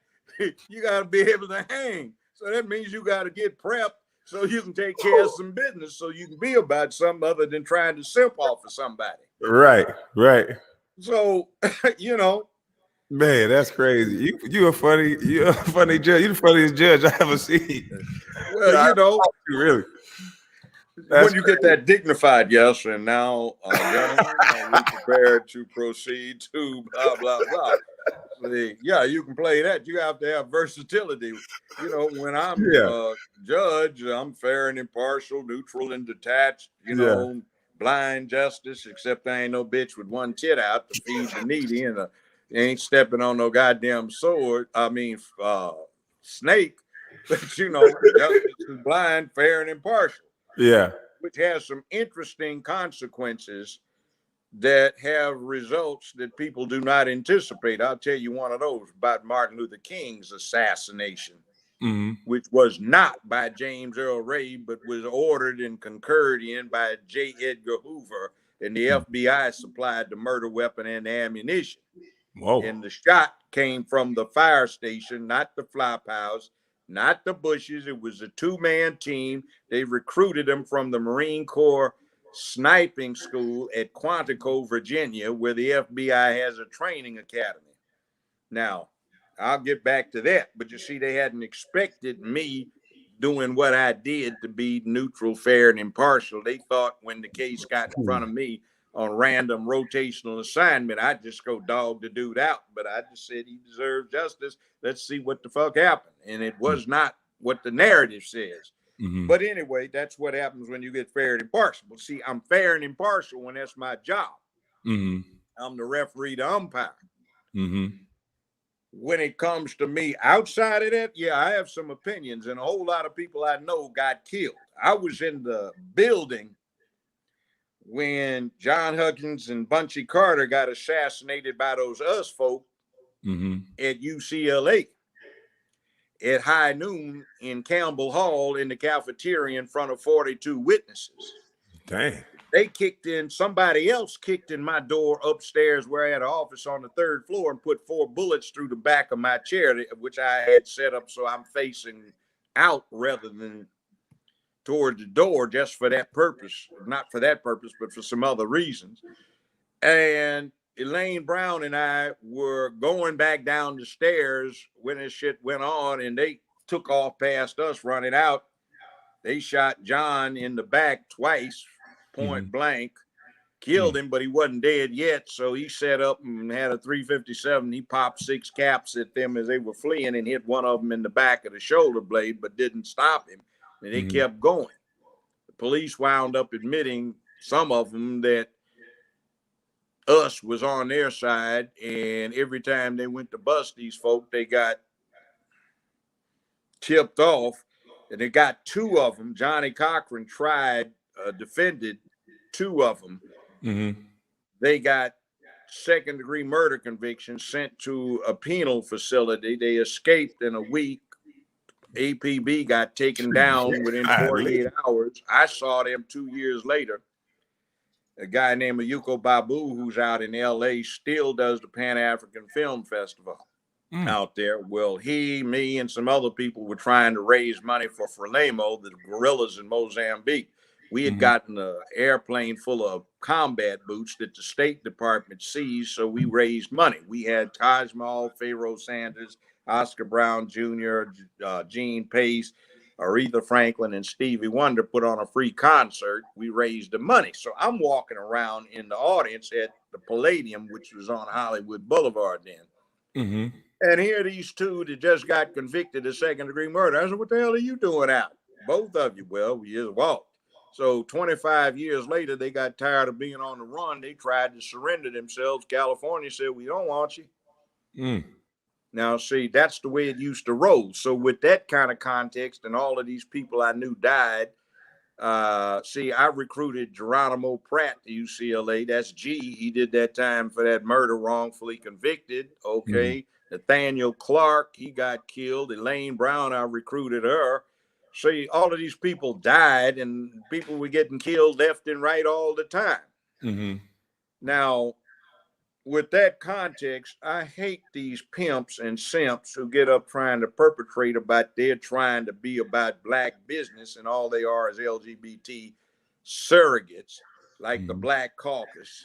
you gotta be able to hang. So that means you gotta get prepped so you can take care of some business, so you can be about something other than trying to simp off of somebody. Right. So, you know. Man, that's crazy. You're a funny judge. You're the funniest judge I ever seen. Well, you know, really. When you get that dignified yes, and now, gentlemen, are we prepared to proceed to blah, blah, blah. See, yeah, you can play that. You have to have versatility. You know, when I'm judge, I'm fair and impartial, neutral and detached, you know, blind justice, except I ain't no bitch with one tit out to feed the needy and ain't stepping on no goddamn snake. But, you know, justice is blind, fair, and impartial. Yeah. Which has some interesting consequences that have results that people do not anticipate. I'll tell you one of those about Martin Luther King's assassination, which was not by James Earl Ray, but was ordered and concurred in by J. Edgar Hoover, and the FBI supplied the murder weapon and the ammunition. Whoa. And the shot came from the fire station, not the flop house, not the bushes. It was a two-man team. They recruited them from the Marine Corps sniping school at Quantico, Virginia, where the FBI has a training academy. Now, I'll get back to that, but you see, they hadn't expected me doing what I did to be neutral, fair, and impartial. They thought when the case got in front of me on random rotational assignment, I'd just go dog the dude out. But I just said he deserved justice. Let's see what the fuck happened. And it was not what the narrative says. But anyway, that's what happens when you get fair and impartial. But see, I'm fair and impartial when that's my job. I'm the referee, the umpire. When it comes to me outside of that, yeah, I have some opinions, and a whole lot of people I know got killed. I was in the building when John Huggins and Bunchy Carter got assassinated by those us folk at UCLA at high noon in Campbell Hall in the cafeteria in front of 42 witnesses. Dang. They kicked in, somebody else kicked in my door upstairs where I had an office on the third floor and put 4 bullets through the back of my chair, which I had set up so I'm facing out rather than toward the door, just for that purpose. Not for that purpose, but for some other reasons. And Elaine Brown and I were going back down the stairs when this shit went on, and they took off past us running out. They shot John in the back twice, point blank, killed him, but he wasn't dead yet. So he set up and had a .357. He popped 6 caps at them as they were fleeing and hit one of them in the back of the shoulder blade, but didn't stop him. And they kept going. The police wound up admitting, some of them, that us was on their side, and every time they went to bust these folk, they got tipped off, and they got 2 of them. Johnny Cochran defended 2 of them. They got second-degree murder convictions, sent to a penal facility. They escaped in a week. APB got taken down within 48 hours. I saw them 2 years later. A guy named Ayuko Babu, who's out in LA, still does the Pan-African Film Festival out there. Well, he, me, and some other people were trying to raise money for Frelimo, the guerrillas in Mozambique. We had gotten an airplane full of combat boots that the State Department seized, so we raised money. We had Taj Mahal, Pharaoh Sanders, Oscar Brown Jr., Gene Pace, Aretha Franklin, and Stevie Wonder put on a free concert. We raised the money. So I'm walking around in the audience at the Palladium, which was on Hollywood Boulevard then. And here are these 2 that just got convicted of second-degree murder. I said, what the hell are you doing out? Both of you. Well, we just walked. So 25 years later, they got tired of being on the run. They tried to surrender themselves. California said, we don't want you. Mm. Now, see, that's the way it used to roll. So with that kind of context and all of these people I knew died, see, I recruited Geronimo Pratt to UCLA. That's G. He did that time for that murder, wrongfully convicted. Okay. Mm-hmm. Nathaniel Clark, he got killed. Elaine Brown, I recruited her. See, all of these people died and people were getting killed left and right all the time. Mm-hmm. Now, with that context, I hate these pimps and simps who get up trying to perpetrate about they're trying to be about black business and all they are is LGBT surrogates like the Black Caucus.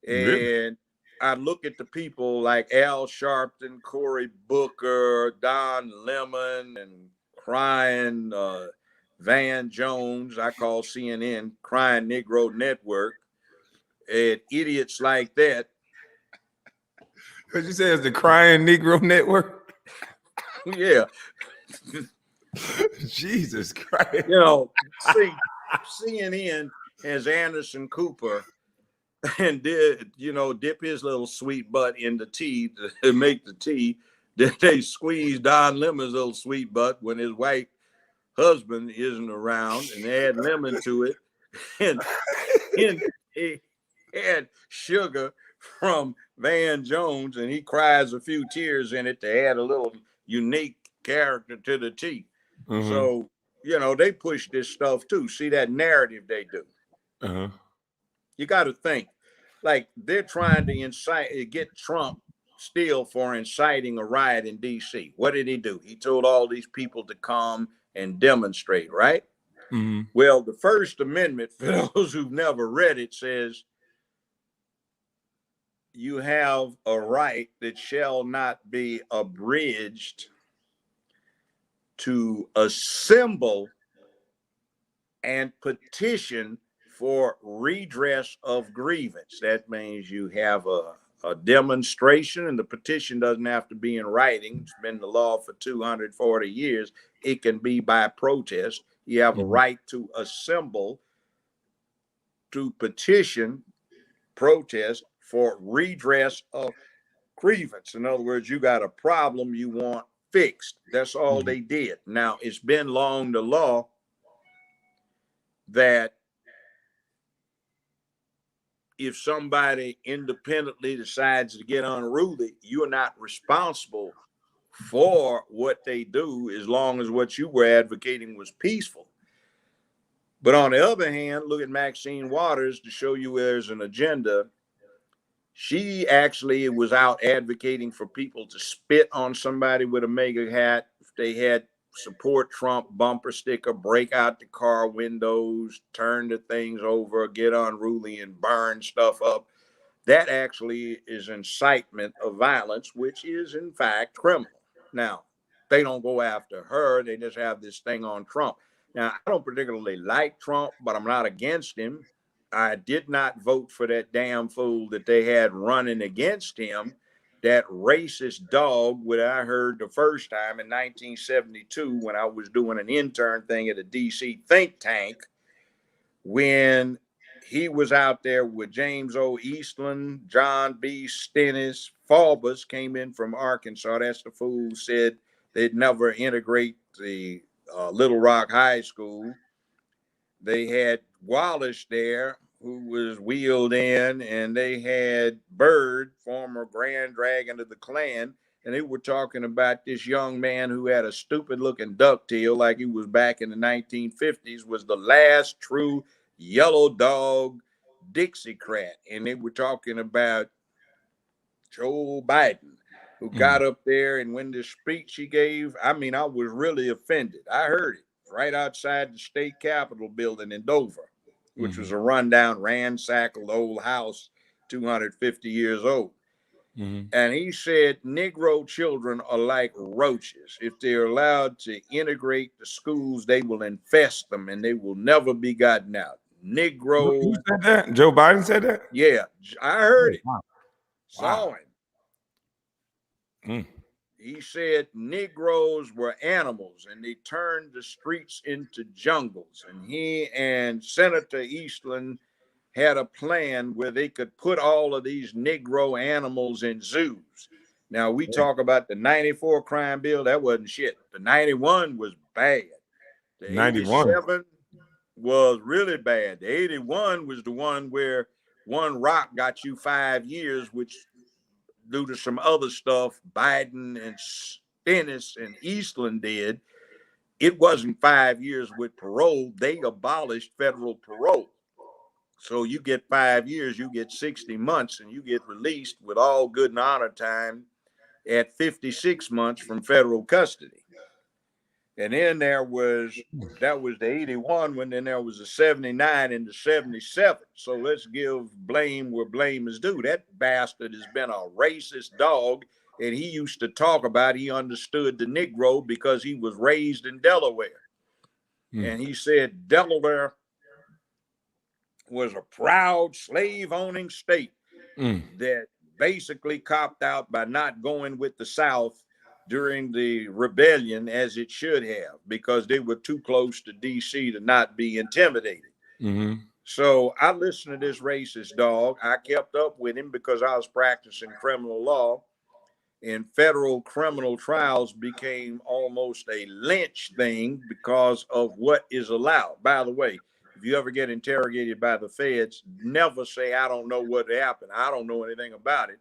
And I look at the people like Al Sharpton, Cory Booker, Don Lemon, and crying Van Jones, I call CNN Crying Negro Network, and idiots like that. What you say is the Crying Negro Network? Yeah. Jesus Christ. You know, see, CNN has Anderson Cooper and did, dip his little sweet butt in the tea to make the tea. Then they squeeze Don Lemon's little sweet butt when his white husband isn't around and add lemon to it. And he had sugar from Van Jones and he cries a few tears in it to add a little unique character to the tea. Mm-hmm. So, they push this stuff too. See that narrative they do. Uh-huh. You got to think like they're trying to get Trump still for inciting a riot in D.C. What did he do? He told all these people to come and demonstrate, right? Mm-hmm. Well, the First Amendment, for those who've never read it, says you have a right that shall not be abridged to assemble and petition for redress of grievance. That means you have a demonstration, and the petition doesn't have to be in writing. It's been the law for 240 years. It can be by protest. You have a right to assemble, to petition, protest for redress of grievance. In other words, you got a problem you want fixed. That's all they did. Now, it's been long the law that if somebody independently decides to get unruly, you're not responsible for what they do as long as what you were advocating was peaceful. But on the other hand, look at Maxine Waters to show you there's an agenda. She actually was out advocating for people to spit on somebody with a MAGA hat if they had support Trump bumper sticker, break out the car windows, turn the things over, get unruly and burn stuff up. That actually is incitement of violence, which is in fact criminal. Now, they don't go after her. They just have this thing on Trump. Now, I don't particularly like Trump, but I'm not against him. I did not vote for that damn fool that they had running against him. That racist dog, what I heard the first time in 1972 when I was doing an intern thing at a DC think tank, when he was out there with James O. Eastland, John B. Stennis, Faubus came in from Arkansas. That's the fool who said they'd never integrate the Little Rock High School. They had Wallace there, who was wheeled in, and they had Byrd, former Grand Dragon of the Klan, and they were talking about this young man who had a stupid-looking ducktail like he was back in the 1950s, was the last true yellow dog Dixiecrat, and they were talking about Joe Biden, who got up there, and when the speech he gave, I mean, I was really offended. I heard it right outside the state capitol building in Dover, which was a rundown, ransackled old house, 250 years old. And he said, Negro children are like roaches. If they're allowed to integrate the schools, they will infest them and they will never be gotten out. Negro. Who said that? Joe Biden said that? Yeah, I heard it. Saw him. he said Negroes were animals and they turned the streets into jungles. And he and Senator Eastland had a plan where they could put all of these Negro animals in zoos. Now, we talk about the 94 crime bill. That wasn't shit. The 91 was bad. The 91. 87 was really bad. The 81 was the one where one rock got you 5 years, which due to some other stuff Biden and Stennis and Eastland did, it wasn't 5 years with parole. They abolished federal parole. So you get 5 years, you get 60 months, and you get released with all good and honor time at 56 months from federal custody. And then that was the 81 one, then there was the 79 and the 77. So let's give blame where blame is due. That bastard has been a racist dog, and he used to talk about he understood the Negro because he was raised in Delaware. And he said Delaware was a proud slave-owning state that basically copped out by not going with the South during the rebellion as it should have, because they were too close to DC to not be intimidated. So I listened to this racist dog. I kept up with him because I was practicing criminal law, and federal criminal trials became almost a lynch thing because of what is allowed. By the way, if you ever get interrogated by the feds, never say, I don't know what happened. I don't know anything about it.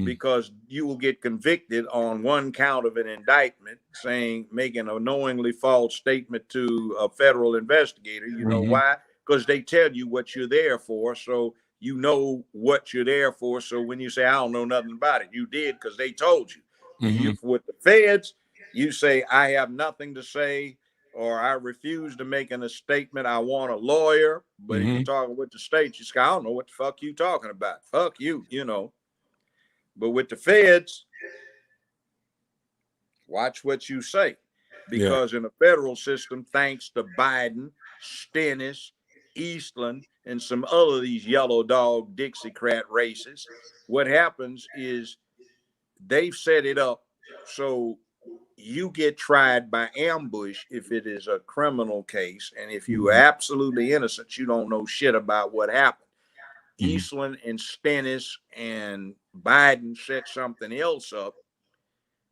Because you will get convicted on one count of an indictment making a knowingly false statement to a federal investigator. You know why? Because they tell you what you're there for. So you know what you're there for. So when you say, I don't know nothing about it, you did because they told you. With the feds, you say, I have nothing to say, or I refuse to make a statement. I want a lawyer. But if you're talking with the state, you say, I don't know what the fuck you talking about. Fuck you, you know. But with the feds, watch what you say, because in the federal system, thanks to Biden, Stennis, Eastland, and some other of these yellow dog Dixiecrat races, what happens is they've set it up so you get tried by ambush if it is a criminal case. And if you are absolutely innocent, you don't know shit about what happened. Eastland and Stennis and Biden set something else up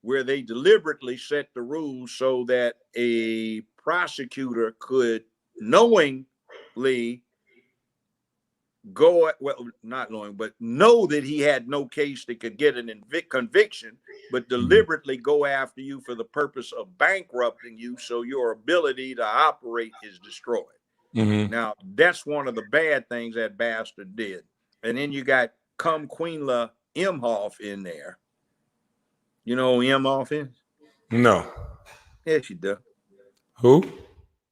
where they deliberately set the rules so that a prosecutor could knowingly not knowing, but know that he had no case that could get an conviction, but deliberately go after you for the purpose of bankrupting you so your ability to operate is destroyed. Now, that's one of the bad things that bastard did. And then you got Queenla Imhoff in there. You know who Imhoff is? No. Yes, you do. Who?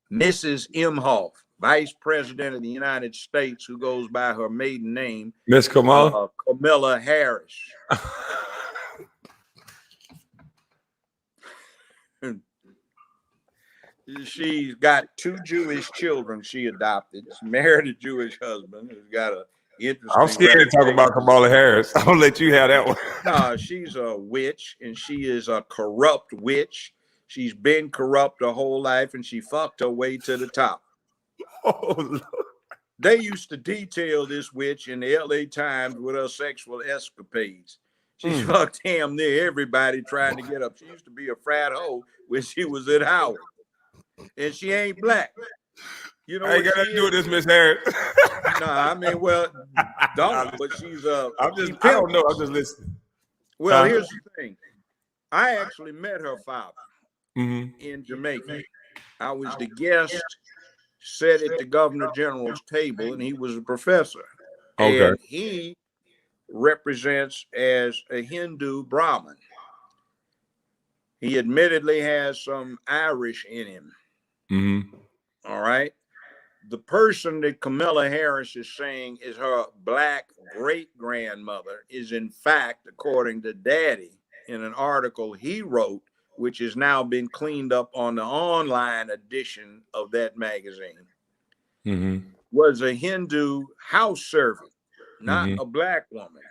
Mrs. Imhoff, Vice President of the United States, who goes by her maiden name, Miss Kamala? Kamala Harris. She's got 2 Jewish children she adopted. She married a Jewish husband who's got a interesting. I'm scared to talk about Kamala Harris. I'll let you have that one. No, she's a witch, and she is a corrupt witch. She's been corrupt her whole life, and she fucked her way to the top. Oh, Lord. They used to detail this witch in the LA Times with her sexual escapades. She fucked damn near everybody trying to get up. She used to be a frat hoe when she was at Howard. And she ain't black. You know, I ain't got nothing to do with this, Miss Harris. No, I mean, well, don't. But she's I don't know. I'm just listening. Well, here's the thing. I actually met her father in Jamaica. I was the guest, sat at the Governor General's table, and he was a professor. Okay. And he represents as a Hindu Brahmin. He admittedly has some Irish in him. All right. The person that Kamala Harris is saying is her black great-grandmother is, in fact, according to Daddy, in an article he wrote, which has now been cleaned up on the online edition of that magazine, was a Hindu house servant, not a black woman.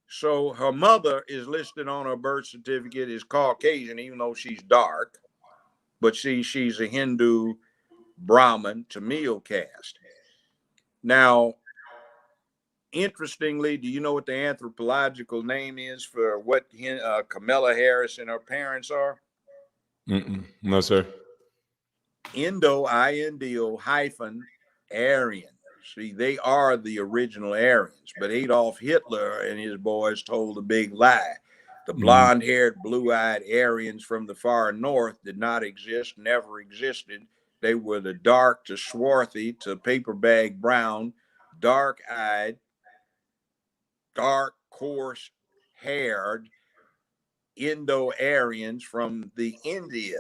So her mother is listed on her birth certificate as Caucasian, even though she's dark, but she's a Hindu Brahmin Tamil caste. Now, interestingly, do you know what the anthropological name is for what Kamala Harris and her parents are? No, sir. Indo hyphen Aryan. See, they are the original Aryans, but Adolf Hitler and his boys told a big lie. The blonde-haired, blue-eyed Aryans from the far north did not exist, never existed. They were the dark to swarthy to paper bag brown, dark-eyed, dark, coarse-haired Indo-Aryans from India.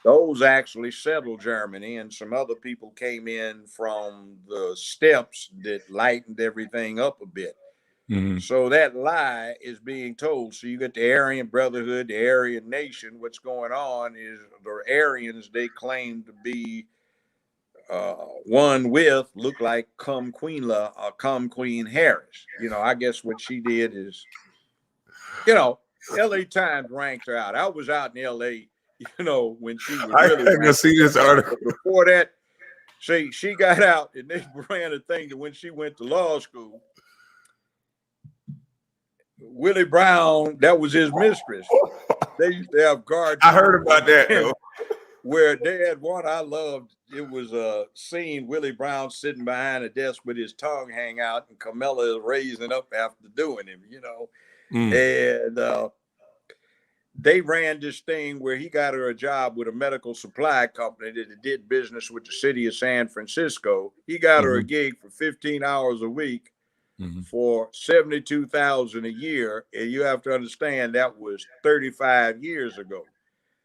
Those actually settled Germany, and some other people came in from the steppes that lightened everything up a bit. So that lie is being told. So you get the Aryan Brotherhood, the Aryan Nation. What's going on is the Aryans, they claim to be one with, look like Queen Harris. I guess what she did is, LA Times ranked her out. I was out in LA, when she was really I can see this article. Before that, she got out and they ran a thing that when she went to law school, Willie Brown, that was his mistress. They used to have guards. I heard about that, though. Where they had one I loved. It was a scene, Willie Brown sitting behind a desk with his tongue hang out, and Camilla is raising up after doing him, And they ran this thing where he got her a job with a medical supply company that did business with the city of San Francisco. He got her a gig for 15 hours a week for $72,000 a year. And you have to understand that was 35 years ago.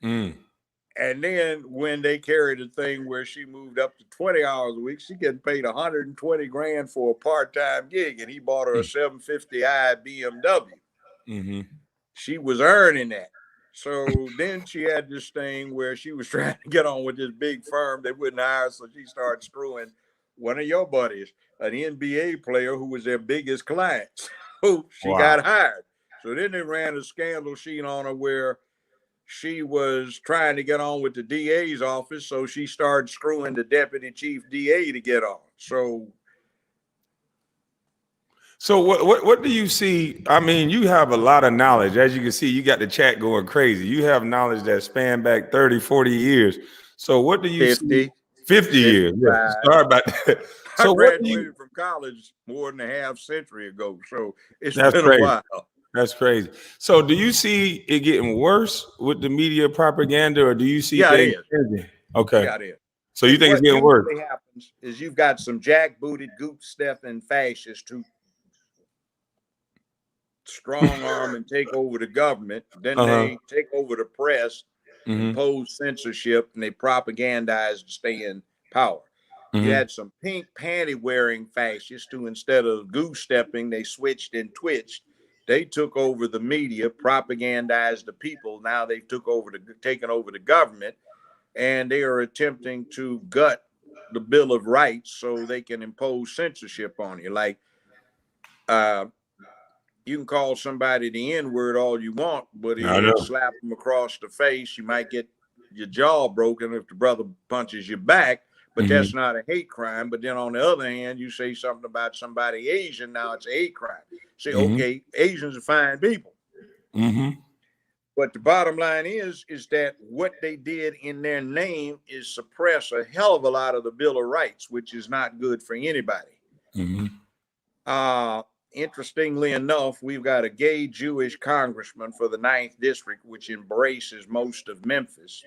And then when they carried a thing where she moved up to 20 hours a week, she getting paid $120,000 for a part-time gig, and he bought her a 750i BMW. She was earning that. So then she had this thing where she was trying to get on with this big firm. They wouldn't hire, so she started screwing one of your buddies, an NBA player who was their biggest client. So she got hired. So then they ran a scandal sheet on her where she was trying to get on with the DA's office, so she started screwing the deputy chief DA to get on. So what do you see? I mean, you have a lot of knowledge. As you can see, you got the chat going crazy. You have knowledge that span back 30, 40 years. So what do you 50, see? 50 years. Yeah. Sorry about that. So I graduated from college more than a half century ago. So it's been crazy. A while. That's crazy. So do you see it getting worse with the media propaganda, or do you see things changing? Okay. Yeah, it is. So you think it's getting worse? What happens is you've got some jackbooted, goop-stepping fascists who strong arm and take over the government. Then they take over the press, impose censorship, and they propagandize to stay in power. You had some pink panty-wearing fascists who, instead of goose-stepping, they switched and twitched. They took over the media, propagandized the people. Now they've taken over the government, and they are attempting to gut the Bill of Rights so they can impose censorship on you. Like, you can call somebody the N-word all you want, but if you slap them across the face, you might get your jaw broken if the brother punches you back. But that's not a hate crime. But then on the other hand, you say something about somebody Asian, now it's a hate crime. Say, okay, Asians are fine people. But the bottom line is that what they did in their name is suppress a hell of a lot of the Bill of Rights, which is not good for anybody. Interestingly enough, we've got a gay Jewish congressman for the 9th district, which embraces most of Memphis,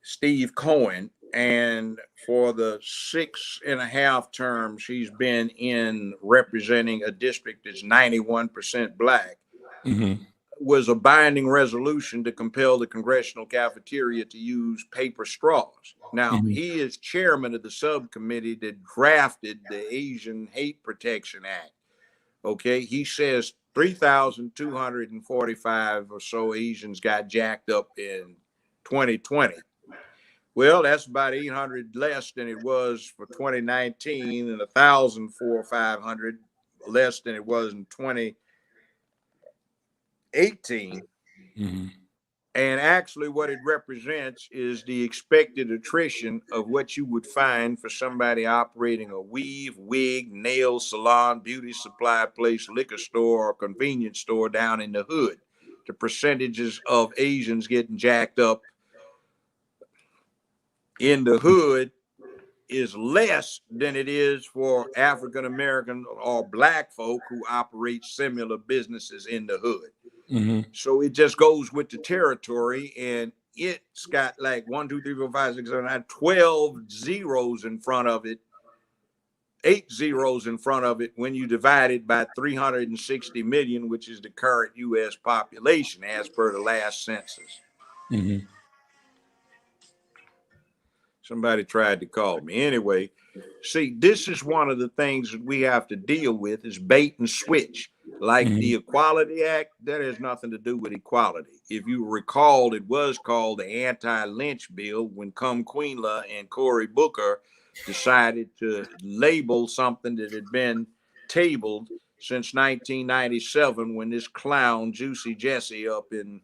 Steve Cohen. And for the 6.5 terms he's been in representing a district that's 91% black, was a binding resolution to compel the congressional cafeteria to use paper straws. Now, he is chairman of the subcommittee that drafted the Asian Hate Protection Act. Okay, he says 3,245 or so Asians got jacked up in 2020. Well, that's about 800 less than it was for 2019 and 1,004 or 500 less than it was in 2018. Mm-hmm. And actually, what it represents is the expected attrition of what you would find for somebody operating a weave, wig, nail salon, beauty supply place, liquor store, or convenience store down in the hood. The percentages of Asians getting jacked up in the hood is less than it is for African American or black folk who operate similar businesses in the hood. Mm-hmm. So it just goes with the territory, and it's got like 1, 2, 3, 4, 5, 6, 7, 8, 12 zeros in front of it, 8 zeros in front of it when you divide it by 360 million, which is the current U.S. population as per the last census. Mm-hmm. Somebody tried to call me. Anyway, see, this is one of the things that we have to deal with is bait and switch. Like Mm-hmm. the Equality Act, that has nothing to do with equality. If you recall, it was called the Anti-Lynch Bill when Queenla and Cory Booker decided to label something that had been tabled since 1997 when this clown, Juicy Jesse, up in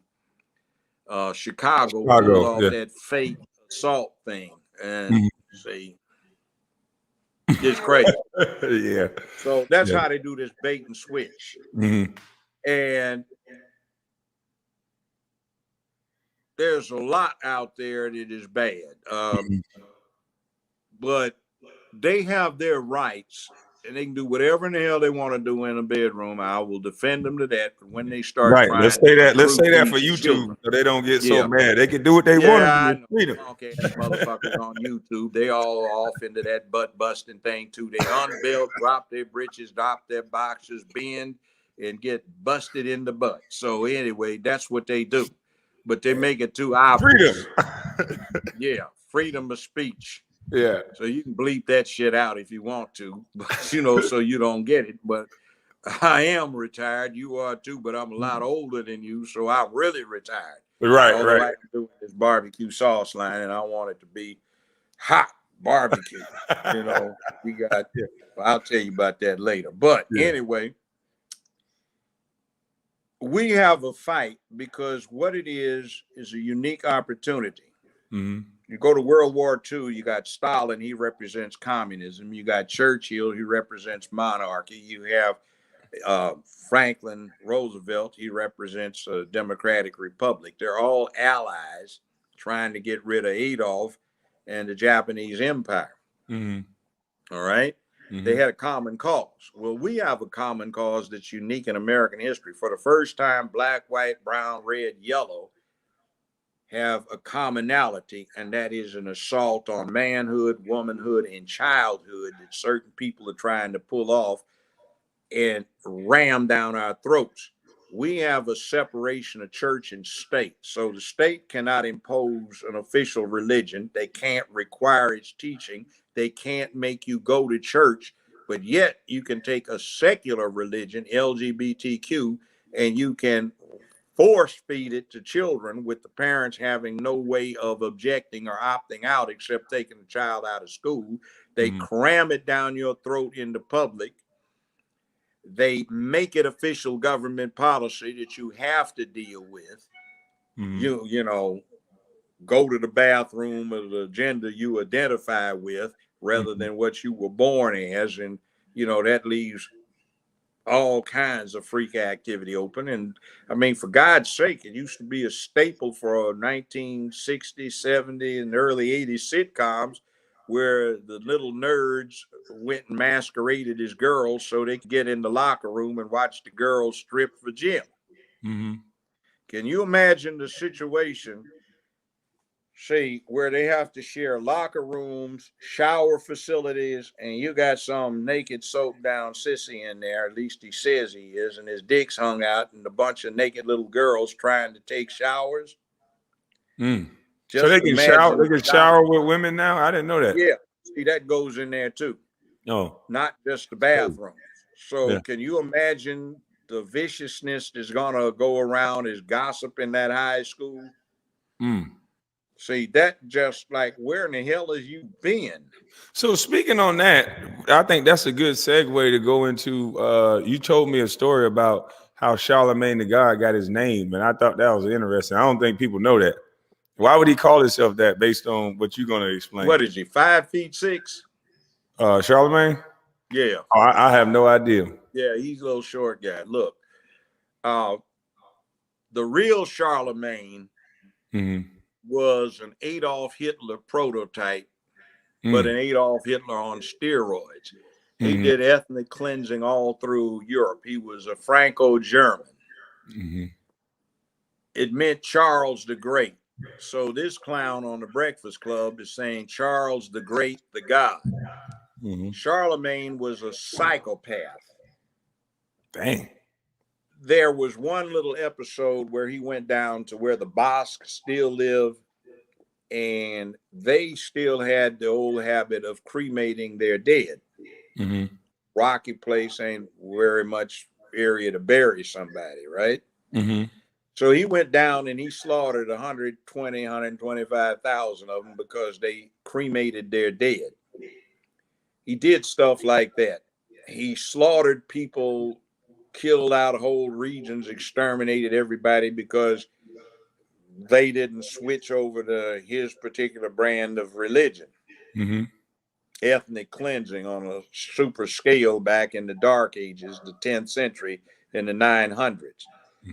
Chicago pulled off that fake assault thing. And see, it's crazy. Yeah. So that's how they do this bait and switch. Mm-hmm. And there's a lot out there that is bad. But they have their rights and they can do whatever in the hell they want to do in a bedroom. I will defend them to that. But when they start trying Let's say that. Let's to say that for these YouTube, children, so they don't get so mad. They can do what they want to do. Freedom. Okay, motherfuckers on YouTube, they all off into that butt busting thing too. They unbelt, drop their britches, drop their boxers, bend, and get busted in the butt. So anyway, that's what they do. But they make it too obvious. Freedom. Yeah, freedom of speech. Yeah. So you can bleep that shit out if you want to, but so you don't get it. But I am retired. You are too, but I'm a lot older than you, so I'm really retired. Right, Although I can do this barbecue sauce line, and I want it to be hot barbecue. We got. I'll tell you about that later. But anyway, we have a fight because what it is a unique opportunity. Mm-hmm. You go to World War II, you got Stalin, he represents communism. You got Churchill, he represents monarchy. You have Franklin Roosevelt, he represents a democratic republic. They're all allies trying to get rid of Adolf and the Japanese Empire. Mm-hmm. All right? Mm-hmm. They had a common cause. Well, we have a common cause that's unique in American history. For the first time, black, white, brown, red, yellow have a commonality, and that is an assault on manhood, womanhood, and childhood that certain people are trying to pull off and ram down our throats. We have a separation of church and state. So the state cannot impose an official religion. They can't require its teaching. They can't make you go to church, but yet you can take a secular religion, LGBTQ, and you can force feed it to children with the parents having no way of objecting or opting out except taking the child out of school. They cram it down your throat in the public. They make it official government policy that you have to deal with. You know, go to the bathroom of the gender you identify with rather than what you were born as. And, that leaves all kinds of freak activity open. And I mean, for God's sake, it used to be a staple for 1960s, 70s, and early 80s sitcoms where the little nerds went and masqueraded as girls so they could get in the locker room and watch the girls strip for Jim. Mm-hmm. Can you imagine the situation, where they have to share locker rooms, shower facilities, and you got some naked soap down sissy in there, at least he says he is, and his dick's hung out and a bunch of naked little girls trying to take showers? So they can shower with women now? I didn't know that. Yeah. See, that goes in there too. No. Not just the bathrooms. So can you imagine the viciousness that's gonna go around as gossip in that high school? See, that just like, where in the hell have you been? So speaking on that, I think that's a good segue to go into. You told me a story about how Charlemagne the God got his name, and I thought that was interesting. I don't think people know that. Why would he call himself that based on what you're going to explain? What is he, 5'6"? Charlemagne? Yeah. Oh, I have no idea. Yeah, he's a little short guy. Look, the real Charlemagne was an Adolf Hitler prototype, but an Adolf Hitler on steroids. He did ethnic cleansing all through Europe. He was a Franco-German. It meant Charles the Great. So this clown on the Breakfast Club is saying Charles the Great, the God. Charlemagne was a psychopath. Dang. There was one little episode where he went down to where the Basques still live, and they still had the old habit of cremating their dead. Rocky place ain't very much area to bury somebody, right? So he went down and he slaughtered 120, 125,000 of them because they cremated their dead. He did stuff like that. He slaughtered people, killed out whole regions, exterminated everybody because they didn't switch over to his particular brand of religion. Ethnic cleansing on a super scale back in the Dark Ages, the 10th century, in the 900s.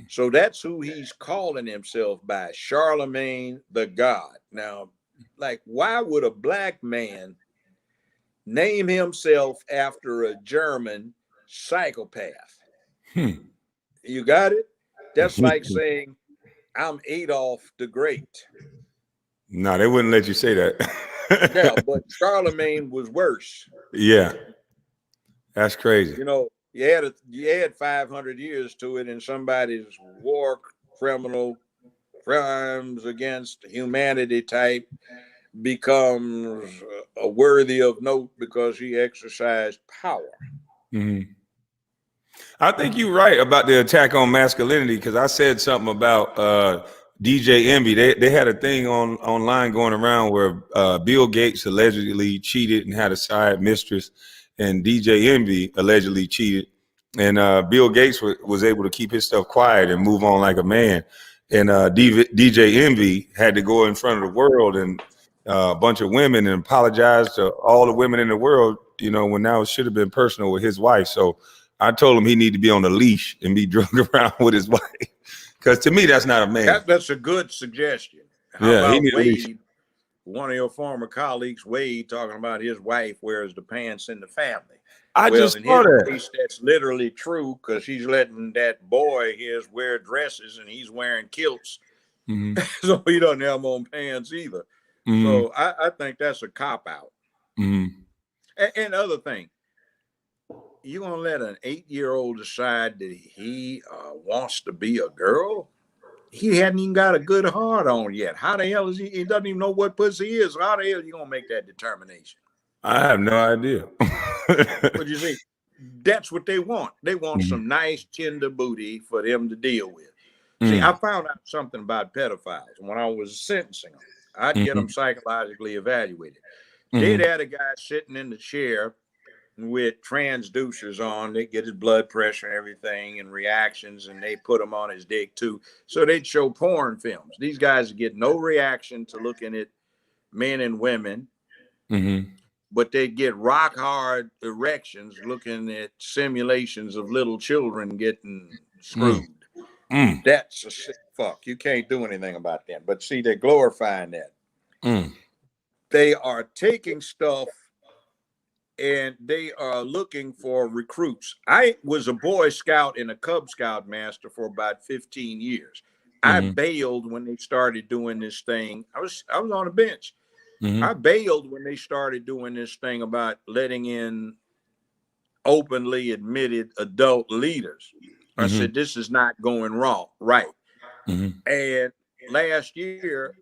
So that's who he's calling himself by, Charlemagne the God. Now, like, why would a black man name himself after a German psychopath? You got it? That's like saying, I'm Adolf the Great. No, they wouldn't let you say that. Yeah, but Charlemagne was worse. Yeah. That's crazy. You know, you add 500 years to it, and somebody's war criminal crimes against humanity type becomes worthy of note because he exercised power. I think you're right about the attack on masculinity, because I said something about DJ Envy. They had a thing online going around where Bill Gates allegedly cheated and had a side mistress, and DJ Envy allegedly cheated, and Bill Gates was able to keep his stuff quiet and move on like a man, and DJ Envy had to go in front of the world and a bunch of women and apologize to all the women in the world, you know, when now it should have been personal with his wife. So I told him he need to be on a leash and be drug around with his wife, because to me that's not a man. That's a good suggestion. How about Wade, one of your former colleagues, Wade, talking about his wife wears the pants in the family? I just saw that. Case, that's literally true, because she's letting that boy his wear dresses and he's wearing kilts. So he doesn't have them on pants either. So I think that's a cop-out. And other thing, you gonna let an 8-year-old decide that he wants to be a girl? He hadn't even got a good heart on yet. How the hell is he? He doesn't even know what pussy is. How the hell are you gonna make that determination? I have no idea. But you see, that's what they want. They want some nice tender booty for them to deal with. See, I found out something about pedophiles when I was sentencing them. I'd get them psychologically evaluated. They'd had a guy sitting in the chair with transducers on. They get his blood pressure and everything and reactions, and they put him on his dick too. So they'd show porn films. These guys get no reaction to looking at men and women, but they get rock hard erections looking at simulations of little children getting screwed. That's a sick fuck. You can't do anything about that. But see, they're glorifying that. They are taking stuff and they are looking for recruits. I was a Boy Scout and a Cub Scout master for about 15 years. I bailed when they started doing this thing. I was on a bench. I bailed when they started doing this thing about letting in openly admitted adult leaders. I said, this is not going wrong, right? And last year,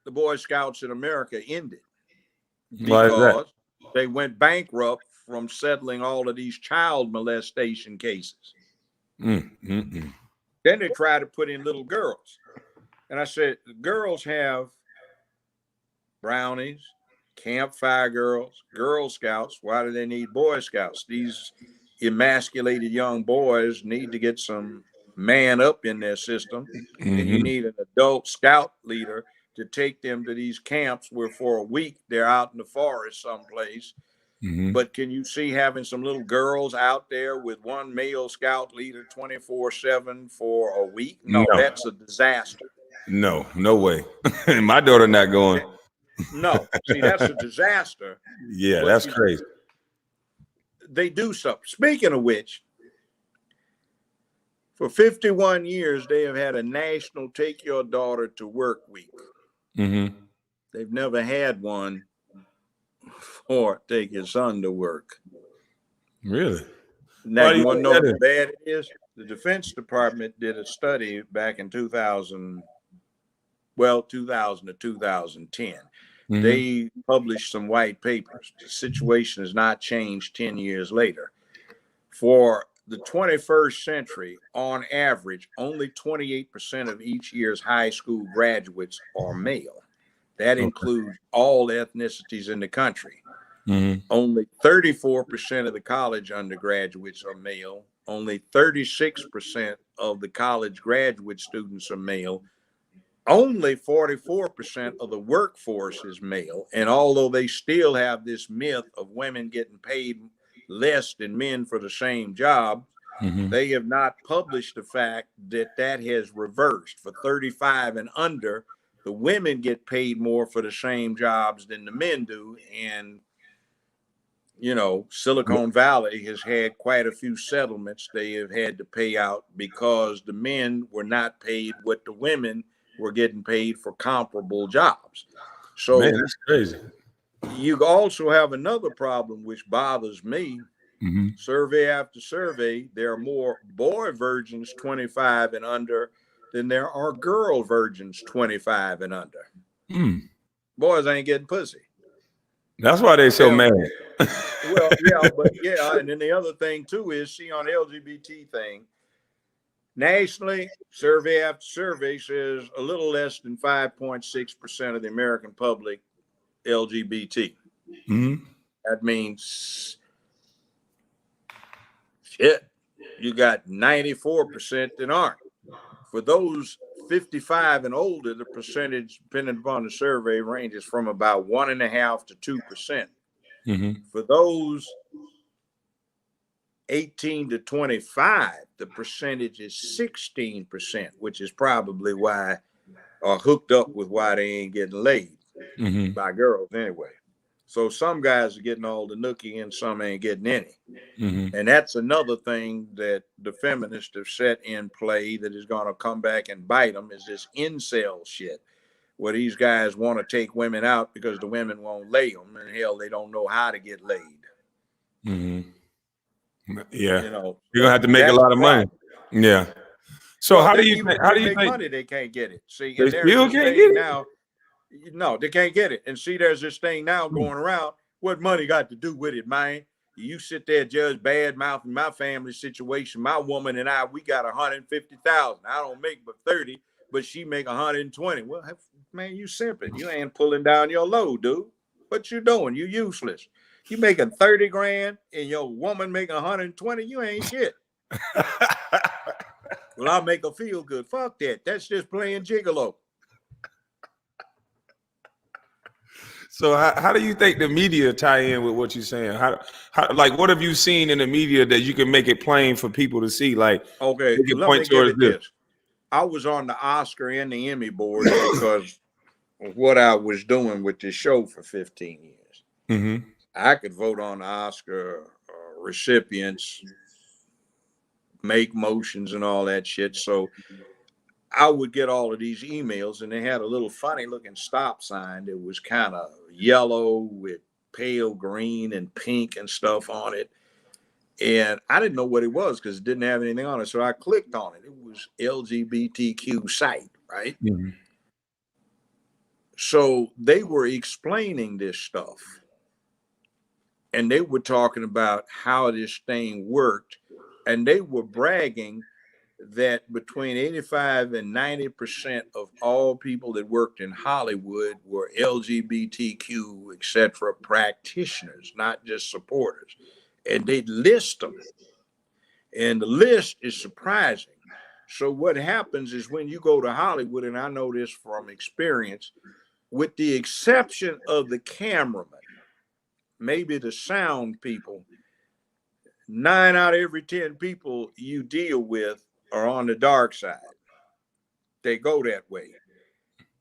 the Boy Scouts in America ended because they went bankrupt from settling all of these child molestation cases. Then they tried to put in little girls. And I said, girls have brownies, campfire girls, Girl Scouts. Why do they need Boy Scouts? These emasculated young boys need to get some man up in their system, and you need an adult scout leader to take them to these camps where for a week they're out in the forest someplace. But can you see having some little girls out there with one male scout leader 24/7 for a week? No, that's a disaster. No way. My daughter not going. No, see, that's a disaster. Yeah, But that's crazy. They do something. Speaking of which, for 51 years, they have had a national Take Your Daughter to Work Week. They've never had one for Take Your Son to Work. Really? Now, you want to know how bad it is? The Defense Department did a study back in 2000 to 2010. They published some white papers. The situation has not changed 10 years later. For the 21st century, on average, only 28% of each year's high school graduates are male. That includes all ethnicities in the country. Only 34% of the college undergraduates are male. Only 36% of the college graduate students are male. Only 44% of the workforce is male. And although they still have this myth of women getting paid less than men for the same job, they have not published the fact that that has reversed. For 35 and under, the women get paid more for the same jobs than the men do. And, you know, Silicon Valley has had quite a few settlements they have had to pay out because the men were not paid what the women were getting paid for comparable jobs. So, man, that's crazy. You also have another problem which bothers me. Survey after survey, there are more boy virgins 25 and under than there are girl virgins 25 and under. Boys ain't getting pussy. That's why they so mad. Well, yeah, but yeah, and then the other thing too is, see, on the LGBT thing, nationally, survey after survey says a little less than 5.6% of the American public LGBT. That means shit. You got 94% that aren't. For those 55 and older, the percentage, depending upon the survey, ranges from about 1.5% to 2%. For those 18 to 25, the percentage is 16%, which is probably why, or hooked up with why they ain't getting laid by girls anyway. So some guys are getting all the nookie and some ain't getting any. And that's another thing that the feminists have set in play that is going to come back and bite them, is this incel shit, where these guys want to take women out because the women won't lay them, and hell, they don't know how to get laid. Yeah, you know, you're gonna have to make a lot of money. Yeah. So well, how do you think money? They can't get it. See, they and still can't get it now. No, they can't get it. And see, there's this thing now going around. What money got to do with it, man? You sit there, judge, bad mouthing my family situation. My woman and I, we got 150,000. I don't make but 30, but she make 120. Well, man, you simping. You ain't pulling down your load, dude. What you doing? You useless. You making 30 grand and your woman making 120. You ain't shit. Well, I'll make her feel good. Fuck that. That's just playing gigolo. So how do you think the media tie in with what you're saying? How like what have you seen in the media that you can make it plain for people to see? Like, okay, let me give it this. I was on the Oscar and the Emmy board because of what I was doing with this show for 15 years. I could vote on the Oscar recipients, make motions and all that shit. So I would get all of these emails, and they had a little funny looking stop sign that was kind of yellow with pale green and pink and stuff on it. And I didn't know what it was because it didn't have anything on it. So I clicked on it. It was LGBTQ site, right? So they were explaining this stuff. And they were talking about how this thing worked. And they were bragging that between 85 and 90% of all people that worked in Hollywood were LGBTQ, etc., practitioners, not just supporters. And they'd list them. And the list is surprising. So what happens is when you go to Hollywood, and I know this from experience, with the exception of the cameraman, maybe the sound people, 9 out of every 10 people you deal with are on the dark side. They go that way.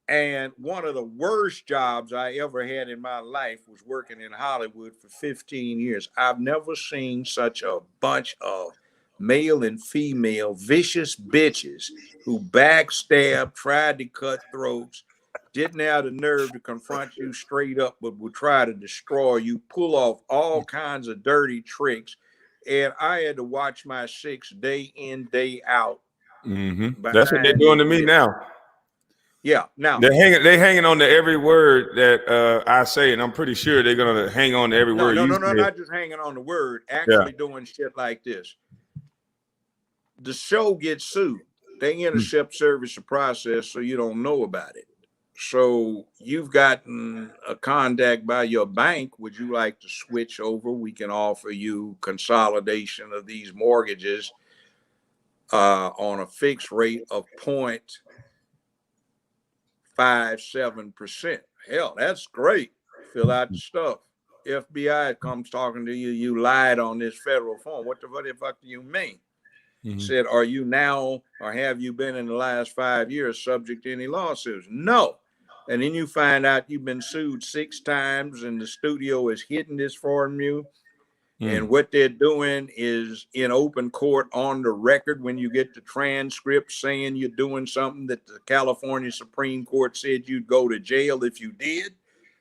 And one of the worst jobs I ever had in my life was working in Hollywood for 15 years. I've never seen such a bunch of male and female vicious bitches who backstabbed, tried to cut throats, didn't have the nerve to confront you straight up, but would try to destroy you, pull off all kinds of dirty tricks. And I had to watch my six day in, day out. That's what they're doing to me now. Yeah, now they're hanging on to every word that I say, and I'm pretty sure they're gonna hang on to every word. No, not just hanging on the word, actually doing shit like this. The show gets sued. They intercept service of process, so you don't know about it. So you've gotten a contact by your bank. Would you like to switch over? We can offer you consolidation of these mortgages on a fixed rate of 0.57%. Hell, that's great. Fill out the stuff. FBI comes talking to you. You lied on this federal form. What the fuck do you mean? Said, are you now or have you been in the last 5 years subject to any lawsuits? No. And then you find out you've been sued 6 times and the studio is hidden this from you. And what they're doing is in open court on the record when you get the transcript saying you're doing something that the California Supreme Court said you'd go to jail if you did.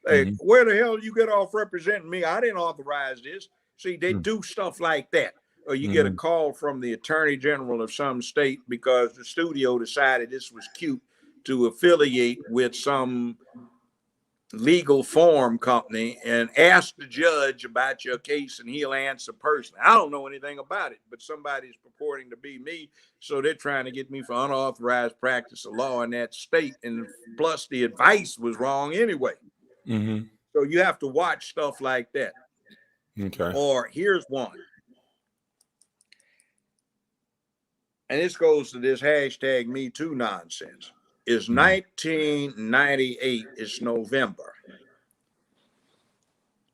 Like, where the hell did you get off representing me? I didn't authorize this. See, they do stuff like that. Or you get a call from the attorney general of some state because the studio decided this was cute to affiliate with some legal form company and ask the judge about your case and he'll answer personally. I don't know anything about it, but somebody's purporting to be me. So they're trying to get me for unauthorized practice of law in that state. And plus the advice was wrong anyway. So you have to watch stuff like that. Okay. Or here's one. And this goes to this hashtag Me Too nonsense. It's 1998. It's November.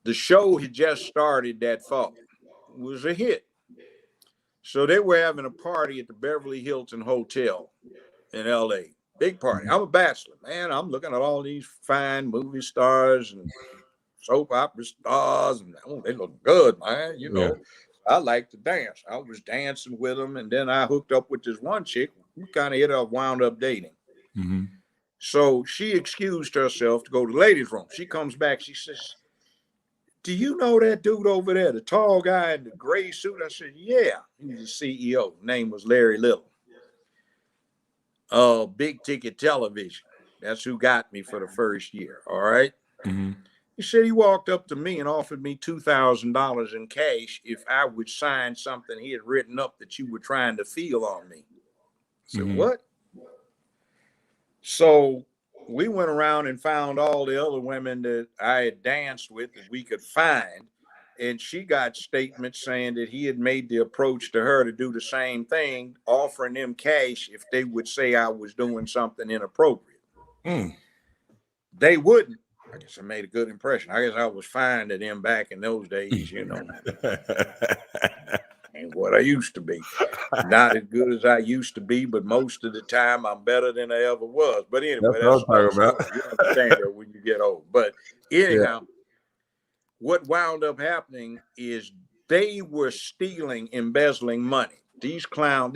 The show had just started that fall. It was a hit. So they were having a party at the Beverly Hilton Hotel in LA. Big party. I'm a bachelor, man. I'm looking at all these fine movie stars and soap opera stars. And they look good, man. You know. I like to dance. I was dancing with them, and then I hooked up with this one chick who kind of wound up dating. So she excused herself to go to the ladies' room. She comes back. She says, do you know that dude over there, the tall guy in the gray suit? I said, yeah. He's the CEO. Name was Larry Little. Big Ticket Television. That's who got me for the first year. All right. He said he walked up to me and offered me $2,000 in cash if I would sign something he had written up that you were trying to feel on me. I said, what? So we went around and found all the other women that I had danced with that we could find. And she got statements saying that he had made the approach to her to do the same thing, offering them cash if they would say I was doing something inappropriate. They wouldn't. I guess I made a good impression. I guess I was fine to them back in those days, you know. Ain't what I used to be. Not as good as I used to be, but most of the time I'm better than I ever was. But anyway, that's what I'm talking about. You understand that when you get old. But anyhow, what wound up happening is they were stealing, embezzling money. This clown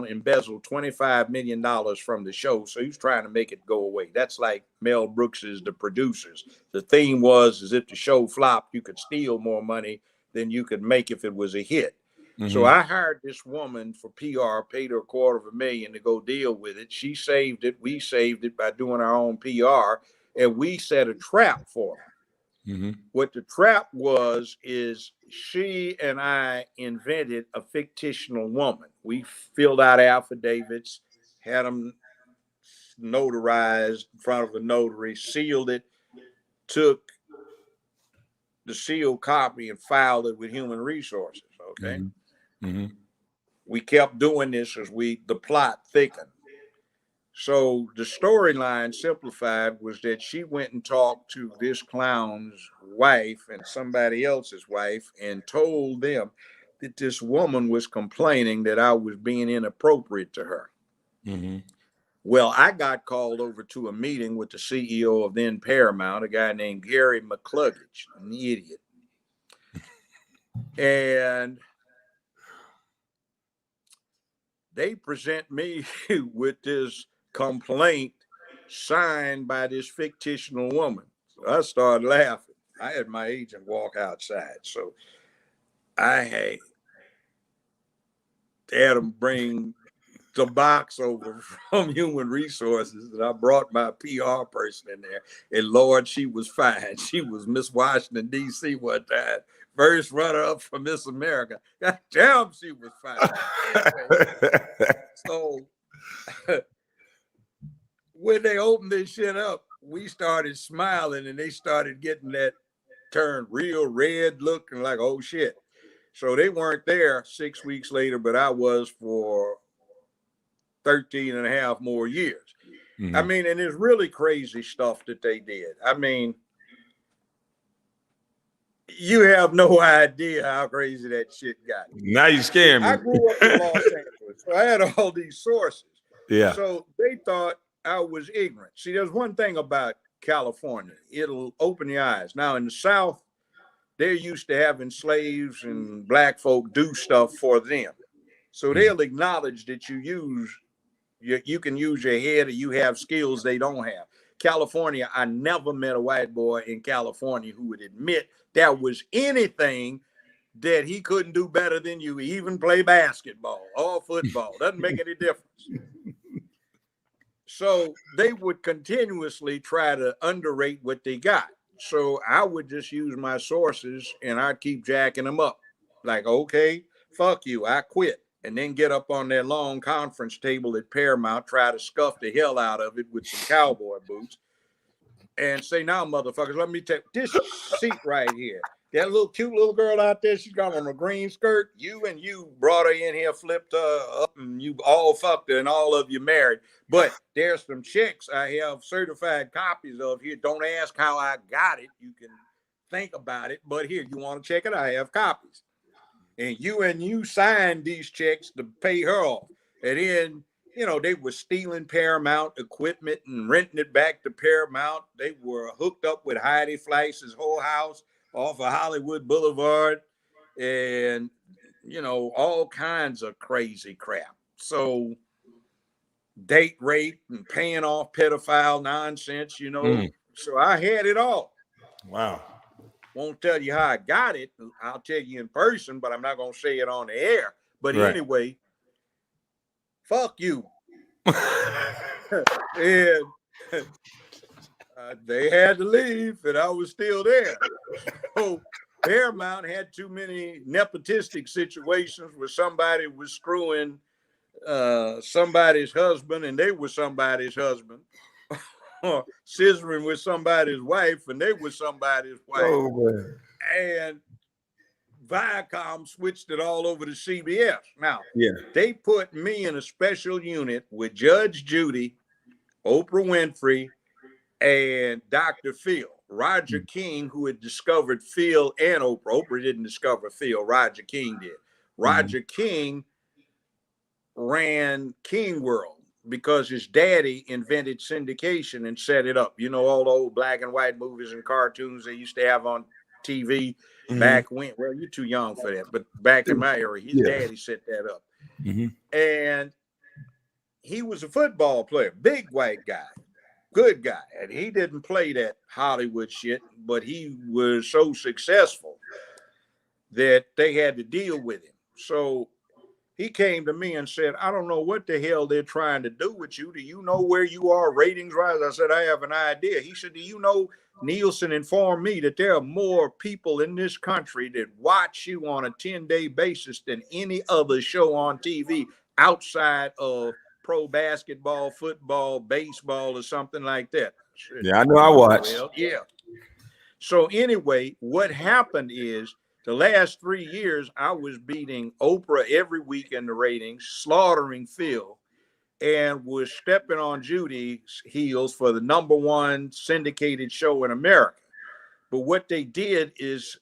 embezzled $25 million from the show. So he was trying to make it go away. That's like Mel Brooks's The Producers. The theme was, is if the show flopped, you could steal more money than you could make if it was a hit. So I hired this woman for PR, paid her $250,000 to go deal with it. She saved it. We saved it by doing our own PR. And we set a trap for her. What the trap was is she and I invented a fictional woman. We filled out affidavits, had them notarized in front of a notary, sealed it, took the sealed copy and filed it with Human Resources. Okay. We kept doing this as the plot thickened. So the storyline simplified was that she went and talked to this clown's wife and somebody else's wife and told them that this woman was complaining that I was being inappropriate to her. Well, I got called over to a meeting with the CEO of then Paramount, a guy named Gary McCluggage, an idiot. And they present me with this complaint signed by this fictional woman. So I started laughing. I had my agent walk outside. So I had them bring the box over from Human Resources, and I brought my PR person in there. And Lord, she was fine. She was Miss Washington, D.C. one time. First runner up for Miss America. God damn, she was fine. Anyway, so when they opened this shit up, we started smiling and they started getting that turned real red looking like, oh shit. So they weren't there 6 weeks later, but I was for 13 and a half more years. I mean, and it's really crazy stuff that they did. I mean, you have no idea how crazy that shit got. Now you scared me. I grew up in Los Angeles, so I had all these sources. Yeah. So they thought I was ignorant. See, there's one thing about California. It'll open your eyes. Now, in the South, they're used to having slaves and black folk do stuff for them. So they'll acknowledge that you can use your head or you have skills they don't have. California, I never met a white boy in California who would admit there was anything that he couldn't do better than you, even play basketball or football. Doesn't make any difference. So they would continuously try to underrate what they got. So I would just use my sources and I'd keep jacking them up. Like, okay, fuck you, I quit. And then get up on that long conference table at Paramount, try to scuff the hell out of it with some cowboy boots and say, now, motherfuckers, let me take this seat right here. That little cute little girl out there, she's got on a green skirt. You brought her in here, flipped her up, and you all fucked her, and all of you married. But there's some checks I have certified copies of here. Don't ask how I got it. You can think about it. But here, you want to check it? I have copies. And you signed these checks to pay her off. And then, they were stealing Paramount equipment and renting it back to Paramount. They were hooked up with Heidi Fleisch's whole house off of Hollywood Boulevard and, all kinds of crazy crap. So date rape and paying off pedophile nonsense, So I had it all. Wow. Won't tell you how I got it. I'll tell you in person, but I'm not going to say it on the air. But anyway, fuck you. And they had to leave, and I was still there. So Paramount had too many nepotistic situations where somebody was screwing somebody's husband, and they were somebody's husband. Or scissoring with somebody's wife, and they were somebody's wife. Oh, man. And Viacom switched it all over to CBS. Now, they put me in a special unit with Judge Judy, Oprah Winfrey, and Dr. Phil. Roger King, who had discovered Phil and Oprah. Oprah didn't discover Phil. Roger King did. Roger King ran King World because his daddy invented syndication and set it up. All the old black and white movies and cartoons they used to have on TV back when. Well, you're too young for that, but back in my era, his daddy set that up. And he was a football player, big white guy, good guy. And he didn't play that Hollywood shit, but he was so successful that they had to deal with him. So He came to me and said, I don't know what the hell they're trying to do with you. Do you know where you are ratings wise? I said, I have an idea. He said, do you know Nielsen informed me that there are more people in this country that watch you on a 10-day basis than any other show on TV outside of pro basketball, football, baseball, or something like that. I said, Yeah, I know I watch. Well, yeah. So anyway, what happened is the last 3 years, I was beating Oprah every week in the ratings, slaughtering Phil, and was stepping on Judy's heels for the #1 syndicated show in America. But what they did is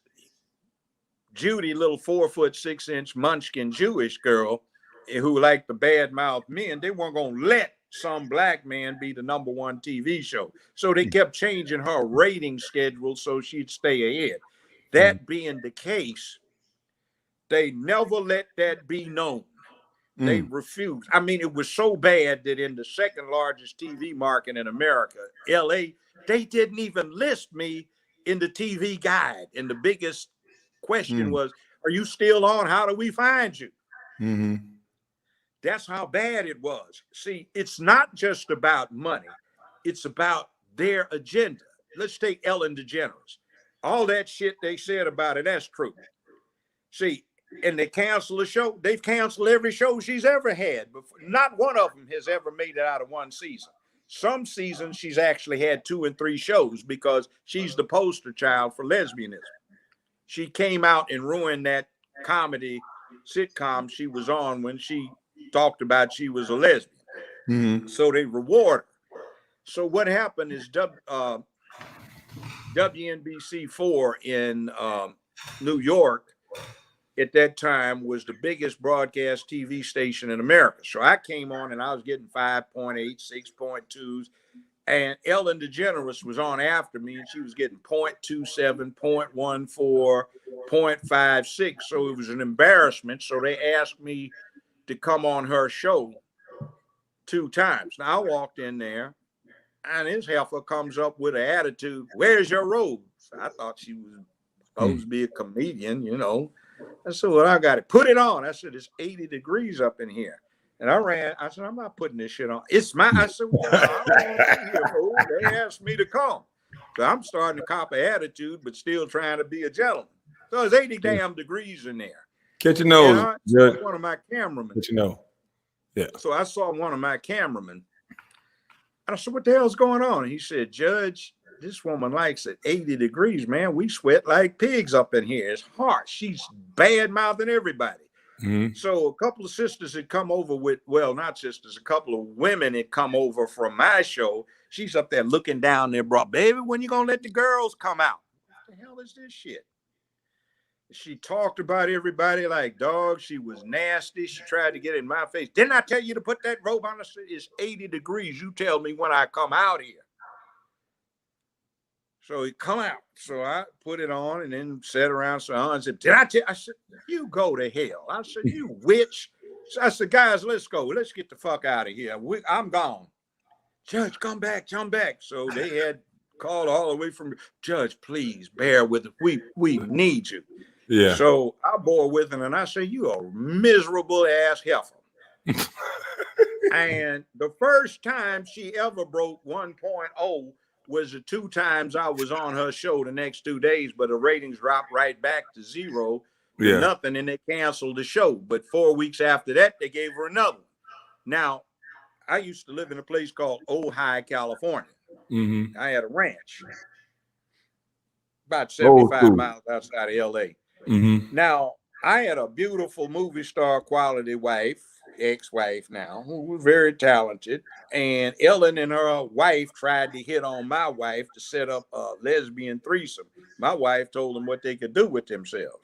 Judy, little 4'6" munchkin Jewish girl who liked the badmouth men, they weren't going to let some black man be the #1 TV show. So they kept changing her rating schedule so she'd stay ahead. That being the case, they never let that be known. They refused. I mean, it was so bad that in the second largest TV market in America, LA, they didn't even list me in the TV guide. And the biggest question was, are you still on? How do we find you? That's how bad it was. See, it's not just about money. It's about their agenda. Let's take Ellen DeGeneres. All that shit they said about it, that's true. See, and they cancel the show. They've canceled every show she's ever had. But not one of them has ever made it out of one season. Some seasons she's actually had 2 and 3 shows because she's the poster child for lesbianism. She came out and ruined that comedy sitcom she was on when she talked about she was a lesbian. So they reward her. So what happened is WNBC4 in New York at that time was the biggest broadcast TV station in America. So I came on and I was getting 5.8, 6.2s. And Ellen DeGeneres was on after me and she was getting 0.27, 0.14, 0.56. So it was an embarrassment. So they asked me to come on her show 2 times. Now I walked in there and this heifer comes up with an attitude, where's your robes? I thought she was supposed to be a comedian, you know. I said, well, I got it. Put it on. I said, it's 80 degrees up in here. And I ran. I said, I'm not putting this shit on. It's my, I said, well, I don't want to be here, fool. They asked me to come. So I'm starting to cop an attitude, but still trying to be a gentleman. So it's 80 damn degrees in there. Catch your nose. And one of my cameramen. Catch your nose. Yeah. So I saw one of my cameramen. And I said, what the hell's going on? And he said, Judge, this woman likes it 80 degrees, man. We sweat like pigs up in here. It's harsh. She's bad-mouthing everybody. So a couple of sisters had come over with, well, not sisters, a couple of women had come over from my show. She's up there looking down there, bro. Baby, when you going to let the girls come out? What the hell is this shit? She talked about everybody like dogs. She was nasty. She tried to get in my face. Didn't I tell you to put that robe on? It's 80 degrees. You tell me when I come out here. So he come out. So I put it on and then sat around. So I said, did I tell you? I said, you go to hell. I said, you witch. So I said, guys, let's go. Let's get the fuck out of here. I'm gone. Judge, come back. So they had called all the way from, Judge, please bear with it. We need you. Yeah. So I bore with him and I say, you a miserable ass heifer. And the first time she ever broke 1.0 was the 2 times I was on her show the next 2 days, but the ratings dropped right back to 0, nothing, and they canceled the show. But 4 weeks after that, they gave her another one. Now, I used to live in a place called Ojai, California. I had a ranch about 75 miles outside of LA. Now, I had a beautiful movie star quality wife, ex-wife now, who was very talented. And Ellen and her wife tried to hit on my wife to set up a lesbian threesome. My wife told them what they could do with themselves.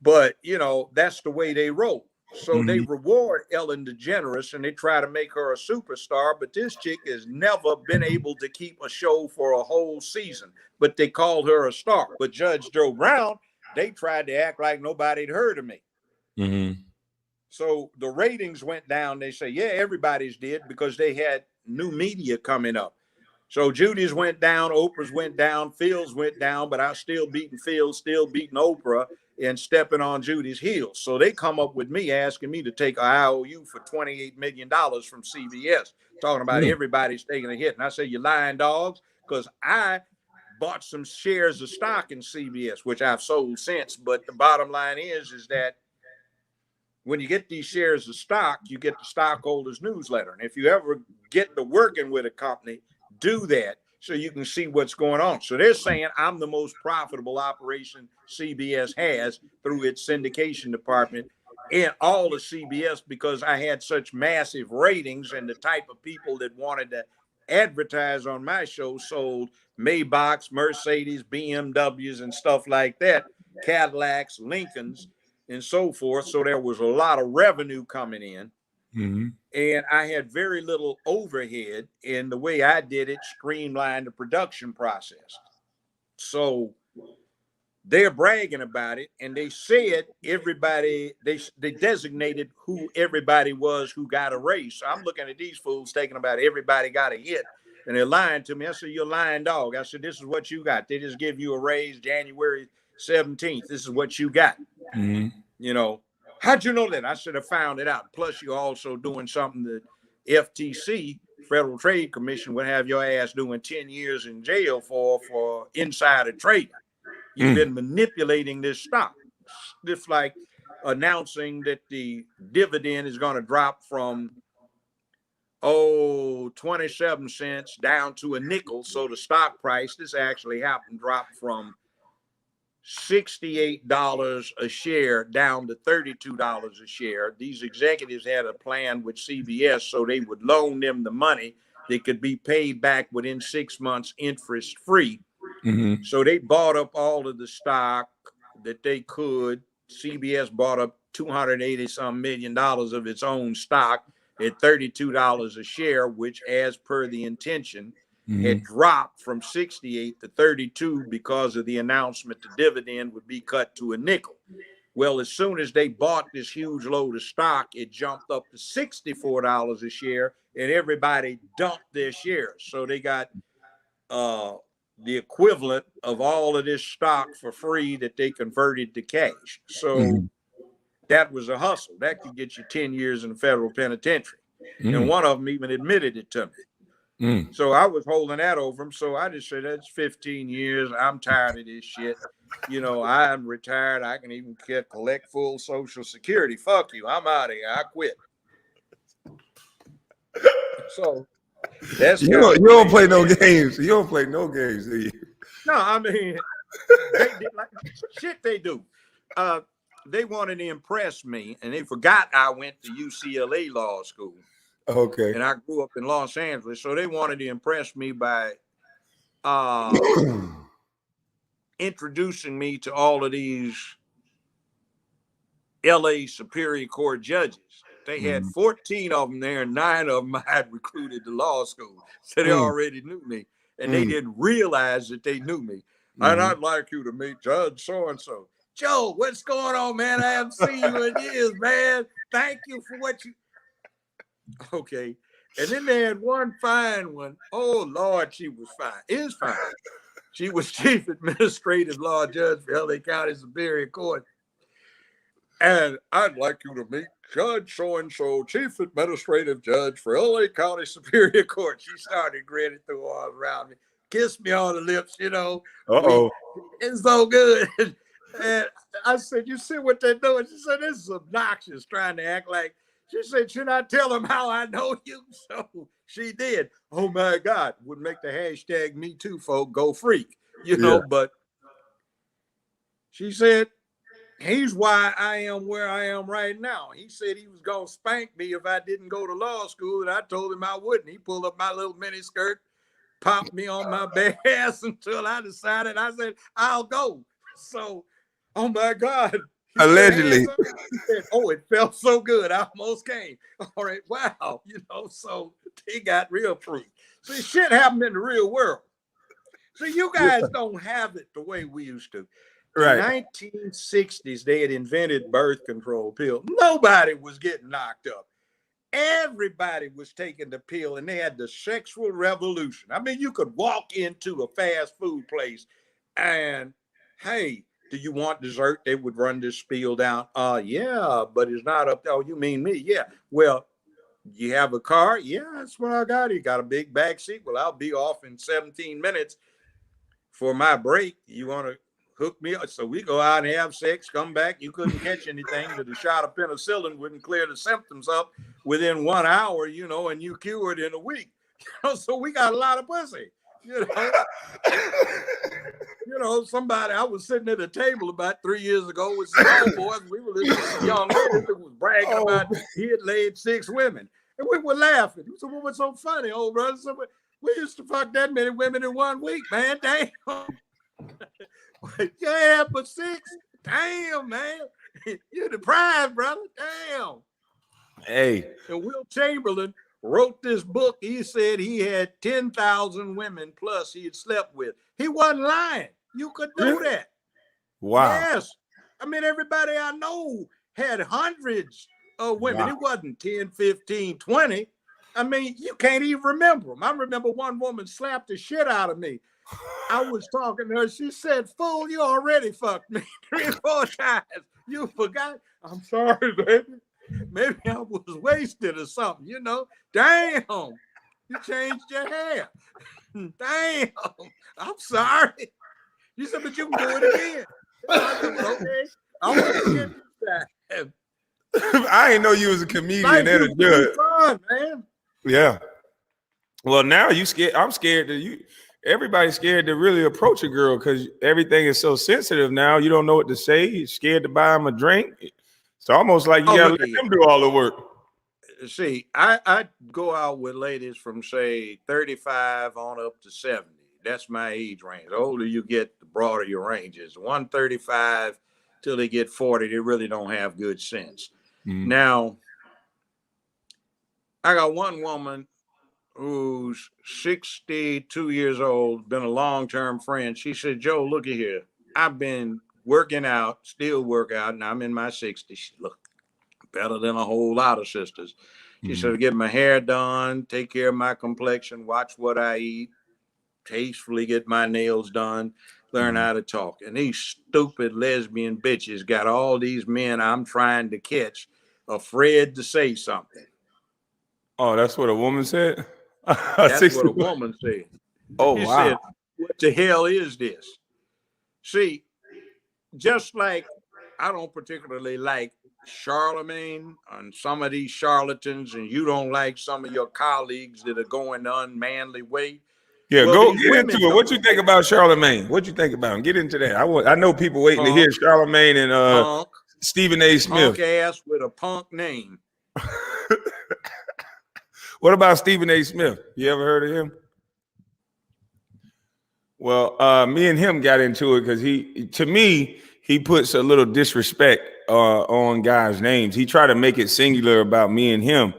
But, you know, that's the way they roll. So they reward Ellen DeGeneres and they try to make her a superstar. But this chick has never been able to keep a show for a whole season. But they called her a star. But Judge Joe Brown, they tried to act like nobody'd heard of me. So the ratings went down. They say, yeah, everybody's did because they had new media coming up. So Judy's went down, Oprah's went down, Phil's went down, but I was still beating Phil, still beating Oprah. and stepping on Judy's heels. So they come up with me asking me to take an IOU for $28 million from CBS, talking about everybody's taking a hit. And I say, you're lying dogs, because I bought some shares of stock in CBS, which I've sold since. But the bottom line is that when you get these shares of stock, you get the stockholders newsletter. And if you ever get to working with a company, do that so you can see what's going on. So they're saying I'm the most profitable operation CBS has through its syndication department and all of CBS, because I had such massive ratings, and the type of people that wanted to advertise on my show sold Maybachs, Mercedes, BMWs, and stuff like that, Cadillacs, Lincolns, and so forth. So there was a lot of revenue coming in. Mm-hmm. And I had very little overhead, and the way I did it streamlined the production process. So they're bragging about it, and they said everybody, they designated who everybody was who got a raise. So I'm looking at these fools taking about everybody got a hit, and they're lying to me. I said, you're a lying dog. I said, this is what you got. They just give you a raise January 17th. This is what you got. Mm-hmm. You know, how'd you know that? I should have found it out. Plus, you're also doing something that FTC, Federal Trade Commission, would have your ass doing 10 years in jail for insider trading. You've been manipulating this stock. Just like announcing that the dividend is going to drop from 27 cents down to a nickel. So the stock price, this actually happened, dropped from $68 a share down to $32 a share. These executives had a plan with CBS so they would loan them the money that could be paid back within 6 months interest free. Mm-hmm. So they bought up all of the stock that they could. CBS bought up $280-some million of its own stock at $32 a share, which, as per the intention, had dropped from 68 to 32 because of the announcement the dividend would be cut to a nickel. Well, as soon as they bought this huge load of stock, it jumped up to $64 a share, and everybody dumped their shares. So they got the equivalent of all of this stock for free that they converted to cash. So that was a hustle. That could get you 10 years in the federal penitentiary. And one of them even admitted it to me. So I was holding that over him. So I just said, that's 15 years. I'm tired of this shit. You know, I'm retired. I can even collect full Social Security. Fuck you. I'm out of here. I quit. So that's You don't play no games. You don't play no games, do you? No, I mean, they did like shit they do. They wanted to impress me, and they forgot I went to UCLA law school. Okay. And I grew up in Los Angeles, so they wanted to impress me by introducing me to all of these LA Superior Court judges. They had 14 of them there, and 9 of them I had recruited to law school. So they already knew me, and they didn't realize that they knew me. And I'd like you to meet Judge so-and-so. Joe, what's going on, man? I haven't seen you in years, man. Thank you for what you... Okay. And then they had one fine one. Oh, Lord, she was fine. Is fine. She was chief administrative law judge for LA County Superior Court. And I'd like you to meet Judge so-and-so, chief administrative judge for LA County Superior Court. She started grinning through all around me, kissed me on the lips, you know. Uh-oh. It's so good. And I said, you see what they're doing? She said, this is obnoxious, trying to act like... She said, should I tell them how I know you? So she did. Oh, my God. Would make the hashtag Me Too folk go freak, you know. But she said, he's why I am where I am right now. He said he was going to spank me if I didn't go to law school, and I told him I wouldn't. He pulled up my little mini skirt, popped me on my bare ass until I decided. I said, I'll go. So, oh, my God. Allegedly. Oh, it felt so good. I almost came. All right. Wow. You know, so they got real proof. See, shit happened in the real world. See, you guys don't have it the way we used to. Right. In the 1960s, they had invented birth control pill. Nobody was getting knocked up. Everybody was taking the pill, and they had the sexual revolution. I mean, you could walk into a fast food place and, hey, do you want dessert? They would run this spiel down. Yeah, but it's not up there. Oh, you mean me? Yeah. Well, you have a car? Yeah, that's what I got. You got a big back seat? Well, I'll be off in 17 minutes for my break. You want to hook me up? So we go out and have sex, come back. You couldn't catch anything, that a shot of penicillin wouldn't clear the symptoms up within 1 hour, you know, and you cured in a week. So we got a lot of pussy, you know. You know, somebody, I was sitting at a table about 3 years ago with some homeboys. We were listening to some young lady that was bragging about he had laid 6 women. And we were laughing. We said, well, what's so funny, old brother? So we used to fuck that many women in 1 week, man. Damn. Yeah, but 6? Damn, man. You're deprived, brother. Damn. Hey. And Will Chamberlain wrote this book. He said he had 10,000 women plus he had slept with. He wasn't lying. You could do that. Wow. Yes. I mean, everybody I know had hundreds of women. Wow. It wasn't 10, 15, 20. I mean, you can't even remember them. I remember one woman slapped the shit out of me. I was talking to her. She said, fool, you already fucked me 3 or 4 times. You forgot? I'm sorry, baby. Maybe I was wasted or something, you know. Damn, you changed your hair. Damn, I'm sorry. You said, but you can do it again. I said, okay, I want to get this time. I didn't know you was a comedian and a judge. Fun, man. Yeah. Well, now you scared. I'm scared that you. Everybody's scared to really approach a girl because everything is so sensitive now. You don't know what to say. You're scared to buy them a drink. It's almost like you gotta let them do all the work. See, I go out with ladies from say 35 on up to 70. That's my age range. The older you get, the broader your range is. 135 till they get 40, they really don't have good sense. Mm-hmm. Now, I got one woman who's 62 years old, been a long-term friend. She said, Joe, look at here. I've been working out, still work out, and I'm in my 60s. She looked better than a whole lot of sisters. She said, I get my hair done, take care of my complexion, watch what I eat, tastefully get my nails done, learn how to talk. And these stupid lesbian bitches got all these men I'm trying to catch afraid to say something. Oh, that's what a woman said? That's what a woman said. Oh, she wow. said, what the hell is this? See, just like I don't particularly like Charlemagne and some of these charlatans, and you don't like some of your colleagues that are going the unmanly way. Yeah, well, go get into it. What you think about Charlemagne? What you think about him? Get into that. I know people waiting to hear Charlemagne and Stephen A. Smith. Punk ass with a punk name. What about Stephen A. Smith? You ever heard of him? Well, me and him got into it because he puts a little disrespect on guys' names. He tried to make it singular about me and him.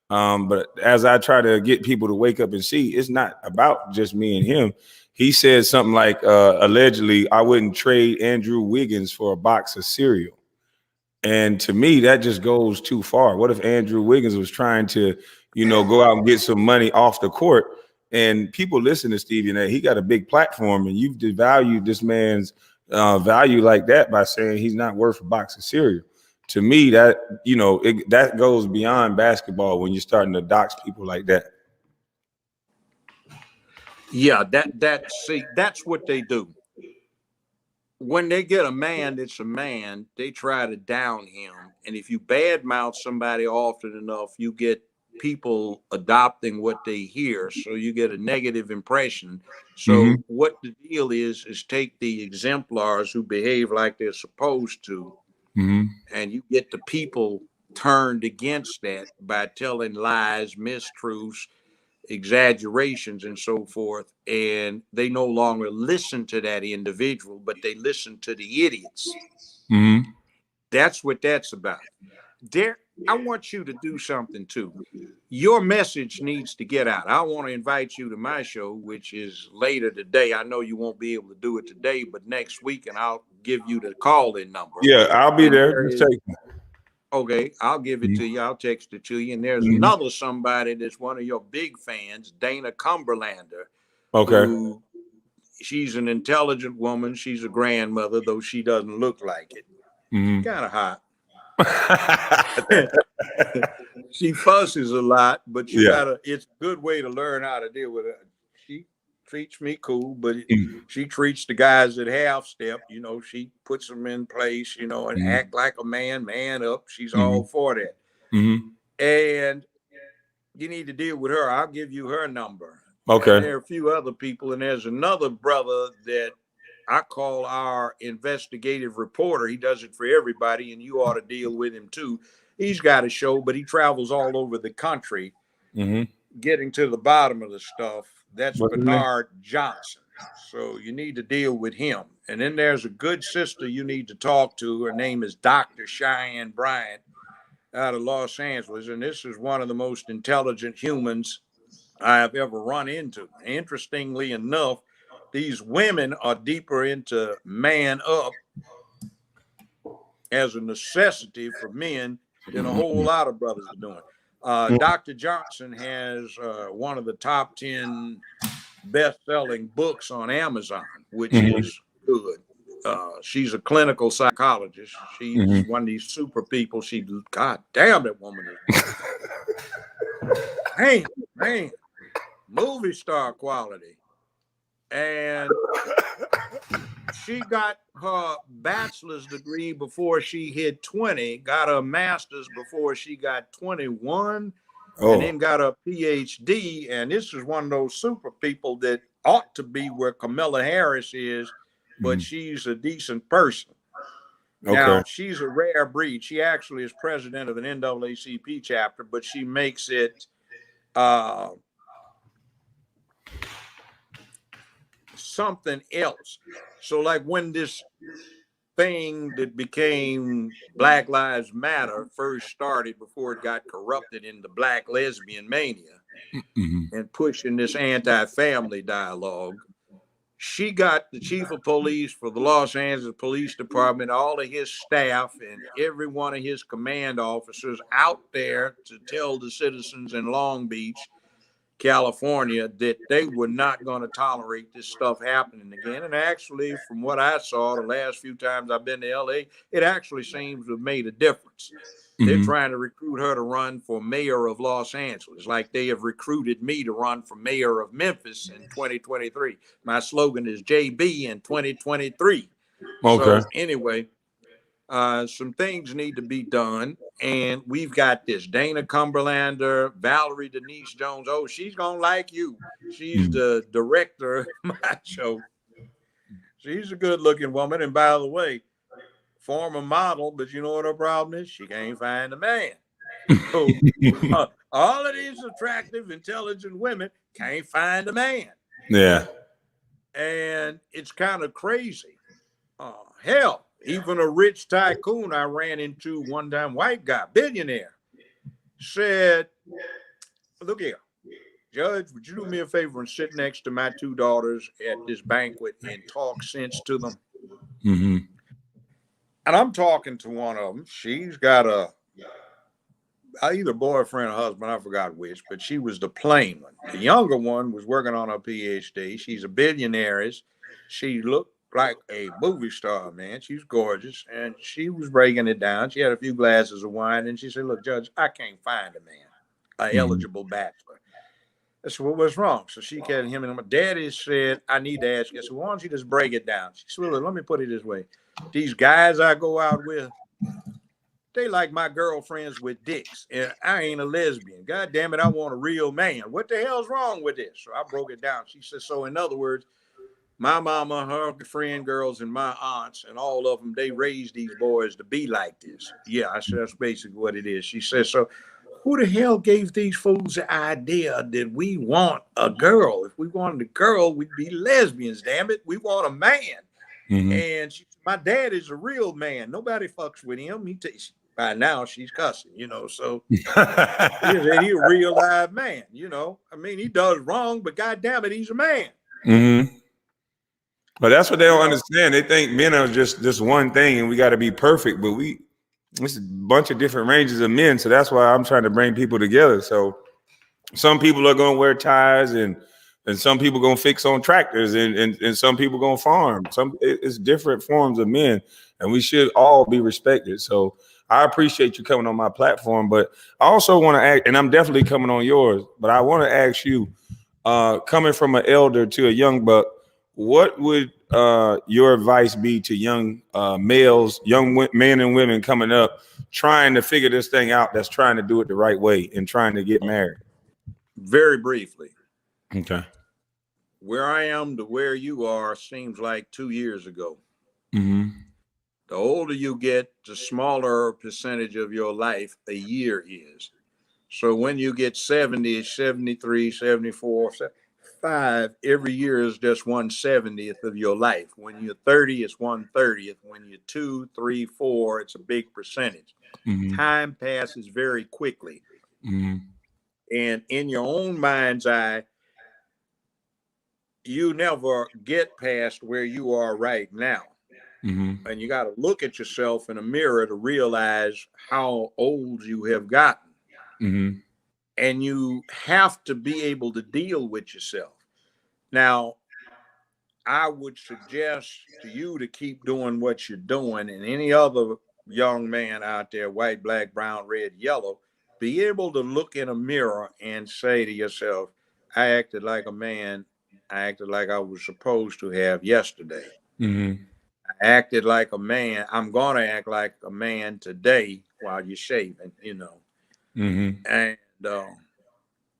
But as I try to get people to wake up and see, it's not about just me and him. He said something like, allegedly, I wouldn't trade Andrew Wiggins for a box of cereal. And to me, that just goes too far. What if Andrew Wiggins was trying to, go out and get some money off the court? And people listen to Stephen A. He got a big platform, and you've devalued this man's value like that by saying he's not worth a box of cereal. To me, that that goes beyond basketball when you're starting to dox people like that. Yeah, that's what they do. When they get a man that's a man, they try to down him. And if you badmouth somebody often enough, you get people adopting what they hear. So you get a negative impression. So what the deal is take the exemplars who behave like they're supposed to, and you get the people turned against that by telling lies, mistruths, exaggerations, and so forth. And they no longer listen to that individual, but they listen to the idiots. That's what that's about. I want you to do something too. Your message needs to get out. I want to invite you to my show, which is later today. I know you won't be able to do it today, but next week, and I'll give you the call-in number. Yeah, I'll be there. Okay, I'll give it to you. I'll text it to you. And there's another somebody that's one of your big fans, Dana Cumberlander. Okay. Who she's an intelligent woman. She's a grandmother, though she doesn't look like it. Mm-hmm. Kind of hot. She fusses a lot, but it's a good way to learn how to deal with her. She treats me cool, but she treats the guys at half step. You know, she puts them in place, you know, and act like a man up. She's all for that. Mm-hmm. And you need to deal with her. I'll give you her number. Okay. And there are a few other people, and there's another brother that I call our investigative reporter. He does it for everybody, and you ought to deal with him too. He's got a show, but he travels all over the country getting to the bottom of the stuff. That's Bernard Johnson. So you need to deal with him. And then there's a good sister you need to talk to. Her name is Dr. Cheyenne Bryant out of Los Angeles. And this is one of the most intelligent humans I have ever run into. Interestingly enough, these women are deeper into man up as a necessity for men than a whole lot of brothers are doing. Dr. Johnson has one of the top 10 best-selling books on Amazon, which is good. She's a clinical psychologist. She's one of these super people. God damn, that woman is man, movie star quality. And she got her bachelor's degree before she hit 20, got her master's before she got 21, and then got a PhD. And this is one of those super people that ought to be where Kamala Harris is, but she's a decent person. Okay. Now, she's a rare breed. She actually is president of an NAACP chapter, but she makes it something else. So like when this thing that became Black Lives Matter first started, before it got corrupted into Black lesbian mania and pushing this anti-family dialogue, she got the chief of police for the Los Angeles Police Department, all of his staff and every one of his command officers out there to tell the citizens in Long Beach, California, that they were not going to tolerate this stuff happening again. And actually, from what I saw the last few times I've been to LA, it actually seems to have made a difference. They're trying to recruit her to run for mayor of Los Angeles, like they have recruited me to run for mayor of Memphis in 2023. My slogan is JB in 2023. Okay. So anyway, some things need to be done. And we've got this Dana Cumberlander, Valerie Denise Jones. Oh, she's going to like you. She's the director of my show. She's a good looking woman. And by the way, former model, but you know what her problem is? She can't find a man. So, all of these attractive, intelligent women can't find a man. Yeah. And it's kind of crazy. Hell, even a rich tycoon I ran into one time, white guy, billionaire, said, look here, Judge, would you do me a favor and sit next to my two daughters at this banquet and talk sense to them? And I'm talking to one of them. She's got either boyfriend or husband, I forgot which, but she was the plain one. The younger one was working on her PhD. She's a billionaire. She looked like a movie star, man. She's gorgeous. And she was breaking it down. She had a few glasses of wine. And she said, look, Judge, I can't find a man, an eligible bachelor. I said, well, what's wrong? So she came to him and my daddy said, I need to ask you. I said, why don't you just break it down? She said, well, let me put it this way. These guys I go out with, they like my girlfriends with dicks. And I ain't a lesbian. God damn it, I want a real man. What the hell's wrong with this? So I broke it down. She said, so in other words, my mama, her friend girls, and my aunts, and all of them, they raised these boys to be like this. Yeah, I said, that's basically what it is. She said, so who the hell gave these fools the idea that we want a girl? If we wanted a girl, we'd be lesbians, damn it. We want a man. And she, my dad is a real man. Nobody fucks with him. By now she's cussing, you know, so he's a real live man, you know. I mean, he does wrong, but God damn it, he's a man. But that's what they don't understand. They think men are just this one thing and we got to be perfect, but it's a bunch of different ranges of men. So that's why I'm trying to bring people together. So some people are going to wear ties and and some people gonna fix on tractors, and some people gonna farm. It's different forms of men, and we should all be respected. So I appreciate you coming on my platform, but I also want to ask, and I'm definitely coming on yours, but I want to ask you, coming from an elder to a young buck, what would your advice be to young males, men and women coming up, trying to figure this thing out, that's trying to do it the right way and trying to get married? Very briefly. Okay. Where I am to where you are seems like 2 years ago. Mm-hmm. The older you get, the smaller percentage of your life a year is. So when you get 70, 73, 74, 75, every year is just 1/70th of your life. When you're 30, it's 1/30th. When you're 2, 3, 4, it's a big percentage. Mm-hmm. Time passes very quickly. Mm-hmm. And in your own mind's eye, you never get past where you are right now. Mm-hmm. And you got to look at yourself in a mirror to realize how old you have gotten. Mm-hmm. And you have to be able to deal with yourself. Now, I would suggest to you to keep doing what you're doing, and any other young man out there, white, black, brown, red, yellow, be able to look in a mirror and say to yourself, I acted like a man. I acted like I was supposed to have yesterday. Mm-hmm. I acted like a man. I'm going to act like a man today while you're shaving, Mm-hmm. and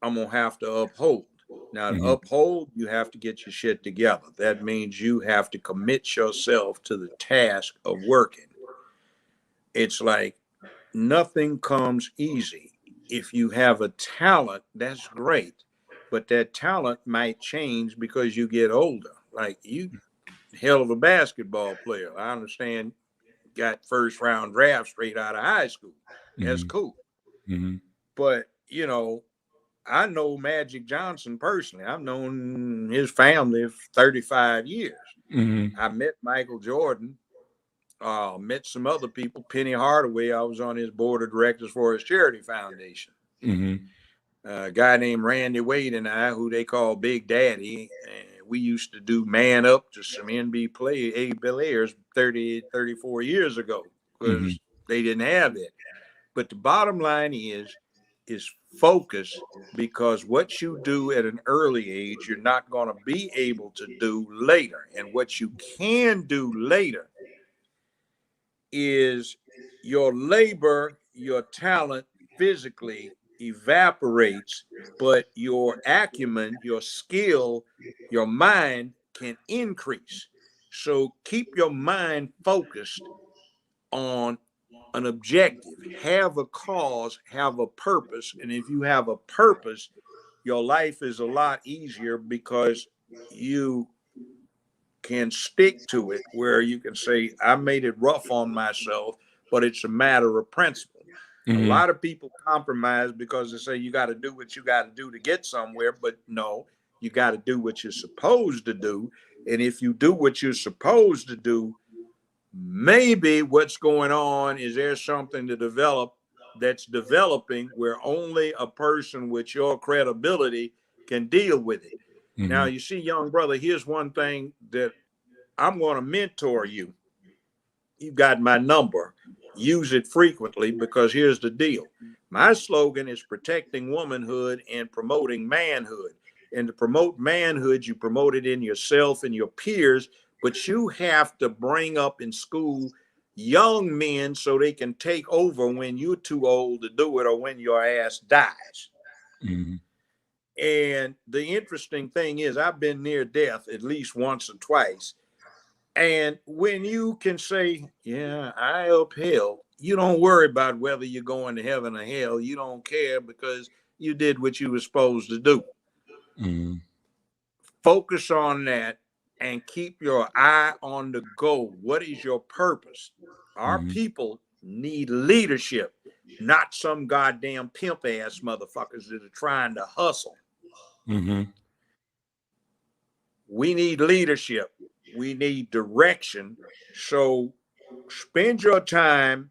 I'm going to have to uphold. Now, to Mm-hmm. uphold, you have to get your shit together. That means you have to commit yourself to the task of working. It's like nothing comes easy. If you have a talent, that's great. But that talent might change because you get older. Like you, hell of a basketball player. I understand, got first round draft straight out of high school. That's Mm-hmm. cool. Mm-hmm. But, I know Magic Johnson personally. I've known his family for 35 years. Mm-hmm. I met Michael Jordan, met some other people. Penny Hardaway, I was on his board of directors for his charity foundation. Mm-hmm. A guy named Randy Wade and I, who they call Big Daddy, we used to do Man Up to some NBA players 34 years ago because they didn't have it. But the bottom line is focus, because what you do at an early age, you're not going to be able to do later. And what you can do later is your labor, your talent physically evaporates, but your acumen, your skill, your mind can increase. So keep your mind focused on an objective, have a cause, have a purpose. And if you have a purpose, your life is a lot easier because you can stick to it, where you can say, I made it rough on myself, but it's a matter of principle. A Mm-hmm. lot of people compromise because they say you got to do what you got to do to get somewhere, but no, you got to do what you're supposed to do. And if you do what you're supposed to do, maybe what's going on is there's something to develop that's developing where only a person with your credibility can deal with it. Mm-hmm. Now, you see, young brother, here's one thing that I'm going to mentor you. You've got my number. Use it frequently, because here's the deal. My slogan is protecting womanhood and promoting manhood. And to promote manhood, you promote it in yourself and your peers, but you have to bring up in school young men so they can take over when you're too old to do it or when your ass dies. Mm-hmm. And the interesting thing is, I've been near death at least once or twice. And when you can say, yeah, I upheld, you don't worry about whether you're going to heaven or hell. You don't care because you did what you were supposed to do. Mm-hmm. Focus on that and keep your eye on the goal. What is your purpose? Our people need leadership, not some goddamn pimp ass motherfuckers that are trying to hustle. Mm-hmm. We need leadership. We need direction. So spend your time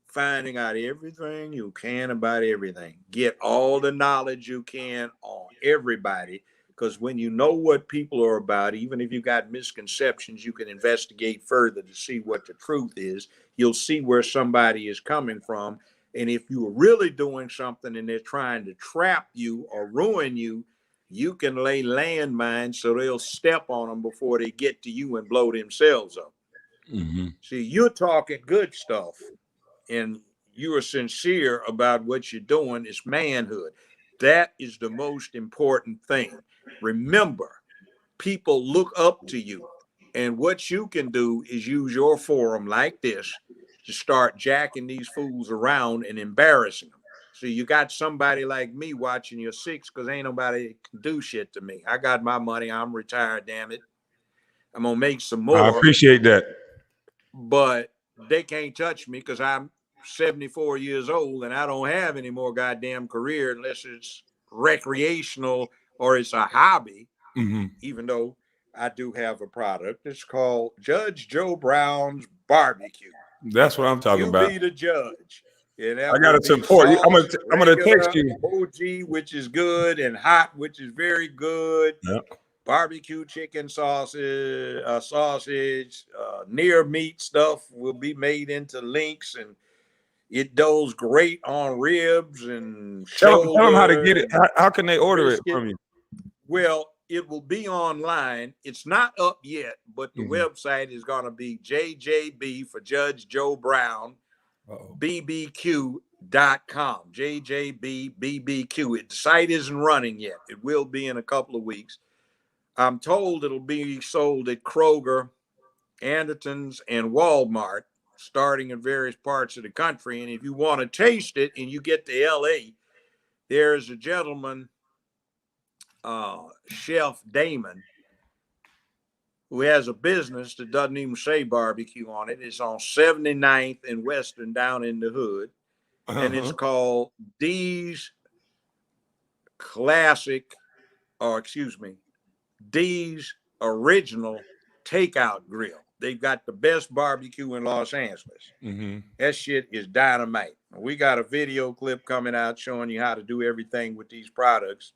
finding out everything you can about everything. Get all the knowledge you can on everybody, because when you know what people are about, even if you got misconceptions, you can investigate further to see what the truth is. You'll see where somebody is coming from. And if you're really doing something and they're trying to trap you or ruin you, you can lay landmines so they'll step on them before they get to you and blow themselves up. Mm-hmm. See, you're talking good stuff and you are sincere about what you're doing. It's manhood. That is the most important thing. Remember, people look up to you. And what you can do is use your forum like this to start jacking these fools around and embarrassing them. So you got somebody like me watching your six because ain't nobody can do shit to me. I got my money. I'm retired, damn it. I'm going to make some I more. appreciate that. But they can't touch me because I'm 74 years old and I don't have any more goddamn career unless it's recreational or it's a hobby, Mm-hmm. even though I do have a product. It's called Judge Joe Brown's Barbecue. That's what I'm talking You about. be the judge. And that I gotta will be support you. sauce, I'm gonna text regular, you. OG, which is good, and hot, which is very good. Yep. Barbecue chicken sausage, near meat stuff will be made into links, and it does great on ribs and Tell them how to shoulder get it. and How can they order it brisket. from you? Well, it will be online. It's not up yet, but the website is going to be JJB for Judge Joe Brown, BBQ.com. JJB BBQ. The site isn't running yet. It will be in a couple of weeks. I'm told it'll be sold at Kroger, Anderton's, and Walmart, starting in various parts of the country. And if you want to taste it and you get to LA, there's a gentleman, Chef Damon, who has a business that doesn't even say barbecue on it. It's on 79th and Western down in the hood. And it's called D's D's Original Takeout Grill. They've got the best barbecue in Los Angeles. Mm-hmm. That shit is dynamite. We got a video clip coming out showing you how to do everything with these products,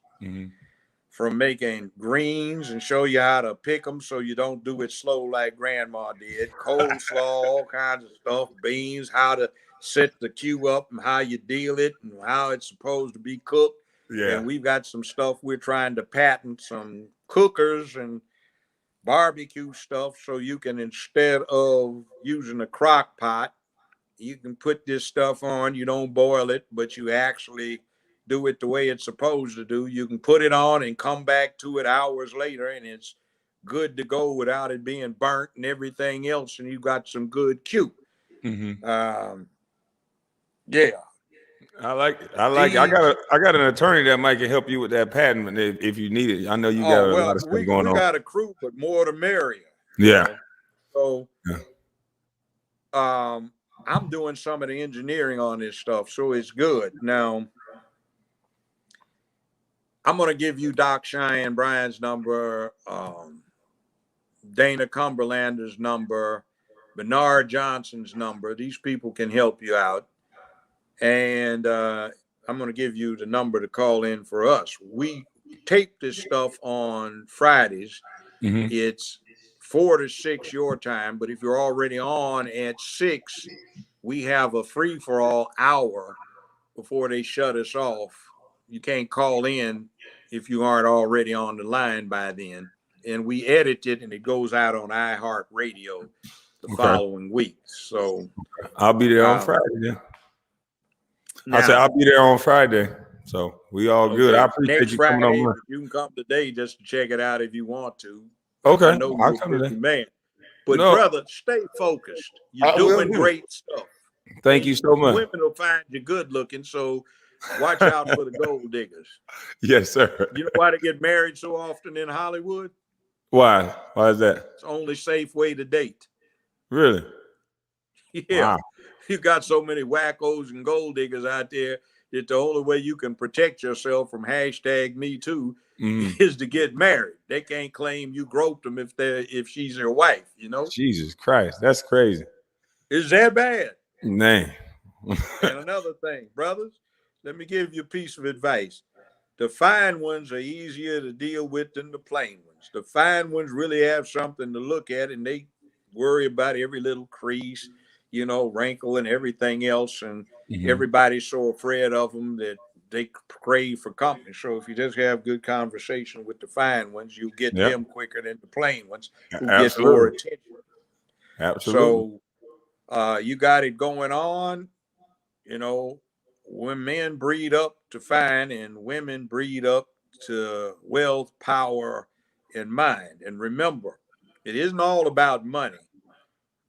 from making greens and show you how to pick them so you don't do it slow like grandma did, coleslaw, all kinds of stuff, beans, how to set the queue up and how you deal it and how it's supposed to be cooked. Yeah. And we've got some stuff we're trying to patent, some cookers and barbecue stuff, so you can, instead of using a crock pot, you can put this stuff on. You don't boil it, but you actually do it the way it's supposed to do. You can put it on and come back to it hours later, and it's good to go without it being burnt and everything else. And you got some good Q. Yeah. I like it. I got an attorney that might can help you with that patent if you need it. I know you got a lot of stuff going we on. got a crew, but more the merrier. Yeah. So I'm doing some of the engineering on this stuff, so it's good. Now, I'm going to give you Doc Cheyenne Brian's number, Dana Cumberlander's number, Bernard Johnson's number. These people can help you out. And I'm going to give you the number to call in for us. We tape this stuff on Fridays. It's 4 to 6 your time, but if you're already on at 6, we have a free-for-all hour before they shut us off. You can't call in if you aren't already on the line by then. And we edit it, and it goes out on iHeartRadio the following week. So I'll be there on Friday. Yeah. I said I'll be there on Friday. So we all good. I appreciate next you Friday, coming on. you can come today just to check it out if you want to. Okay. I know you're a busy man. But brother, stay focused. You're doing great stuff. Thank you so much. Women will find you good looking, so watch out for the gold diggers. Yes, sir. You know why they get married so often in Hollywood? Why? Why is that? It's the only safe way to date. Really? Yeah. Wow. You got so many wackos and gold diggers out there that the only way you can protect yourself from #MeToo is to get married. They can't claim you groped them if she's their wife, you know? Jesus Christ, that's crazy. Is that bad? Man. And another thing, brothers, let me give you a piece of advice. The fine ones are easier to deal with than the plain ones. The fine ones really have something to look at, and they worry about every little crease, wrinkle and everything else. And everybody's so afraid of them that they crave for company. So if you just have good conversation with the fine ones, you'll get them quicker than the plain ones who get more attention. Absolutely. So you got it going on. When men breed up to fine and women breed up to wealth, power, and mind. And remember, it isn't all about money,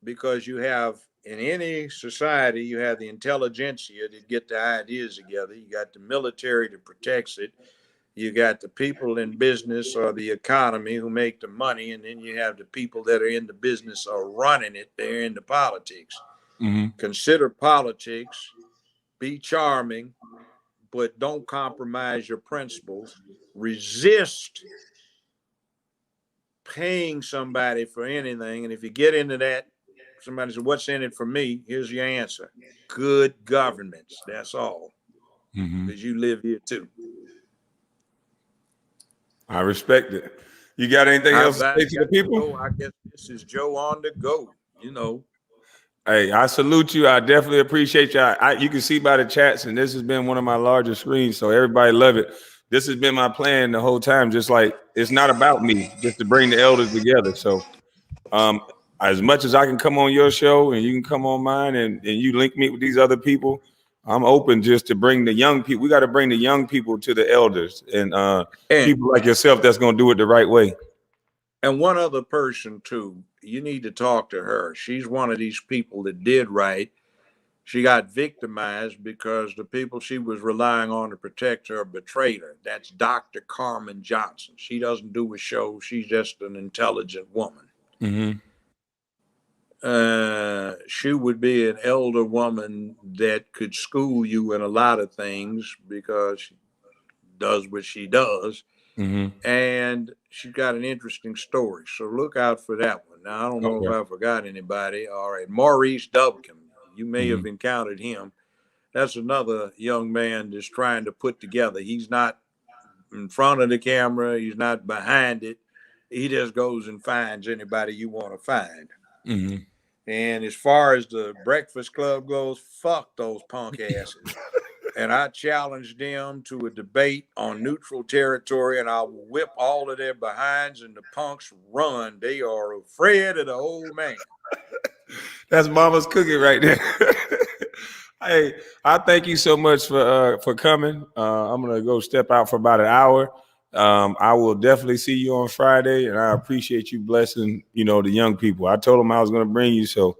because you have, in any society, you have the intelligentsia to get the ideas together. You got the military that protects it. You got the people in business or the economy who make the money. And then you have the people that are in the business or running it. They're into politics. Consider politics. Be charming, but don't compromise your principles. Resist paying somebody for anything. And if you get into that, somebody says, what's in it for me? Here's your answer. Good governance. That's all. Because you live here too. I respect it. You got anything else to say to the people? I guess this is Joe on the go, Hey, I salute you. I definitely appreciate you. You can see by the chats, and this has been one of my larger screens, so everybody love it. This has been my plan the whole time. Just like, it's not about me, just to bring the elders together. So as much as I can come on your show and you can come on mine, and you link me with these other people, I'm open just to bring the young people. We got to bring the young people to the elders, and people like yourself that's going to do it the right way. And one other person too, you need to talk to her. She's one of these people that did right. She got victimized because the people she was relying on to protect her betrayed her. That's Dr. Carmen Johnson. She doesn't do a show. She's just an intelligent woman. She would be an elder woman that could school you in a lot of things, because she does what she does. And she's got an interesting story. So look out for that one. Now, I don't know if I forgot anybody. All right. Maurice Dubkin. You may have encountered him. That's another young man that's trying to put together. He's not in front of the camera. He's not behind it. He just goes and finds anybody you want to find. And as far as the Breakfast Club goes, fuck those punk asses. And I challenged them to a debate on neutral territory, and I will whip all of their behinds, and the punks run. They are afraid of the old man. That's mama's cookie right there. Hey, I thank you so much for coming. I'm gonna go step out for about an hour. I will definitely see you on Friday, and I appreciate you blessing, the young people. I told them I was gonna bring you, so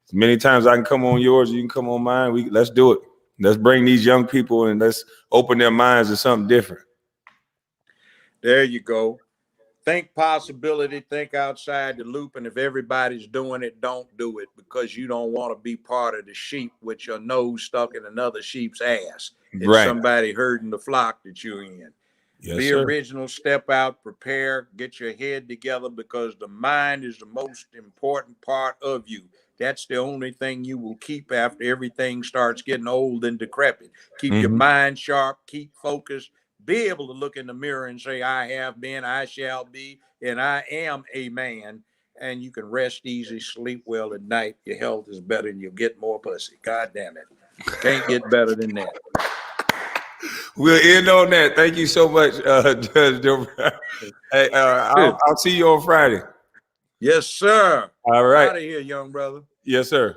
as many times I can come on yours, you can come on mine. Let's do it. Let's bring these young people and let's open their minds to something different. There you go. Think possibility, think outside the loop. And if everybody's doing it, don't do it, because you don't want to be part of the sheep with your nose stuck in another sheep's ass. It's somebody herding the flock that you're in. Yes, be sir. Original, step out, prepare, get your head together, because the mind is the most important part of you. That's the only thing you will keep after everything starts getting old and decrepit. Keep your mind sharp, keep focused, be able to look in the mirror and say, I have been, I shall be, and I am a man. And you can rest easy, sleep well at night. Your health is better and you'll get more pussy. God damn it. Can't get better than that. We'll end on that. Thank you so much, Judge Joe. Hey, I'll see you on Friday. Yes, sir. All right. Out of here, young brother. Yes, sir.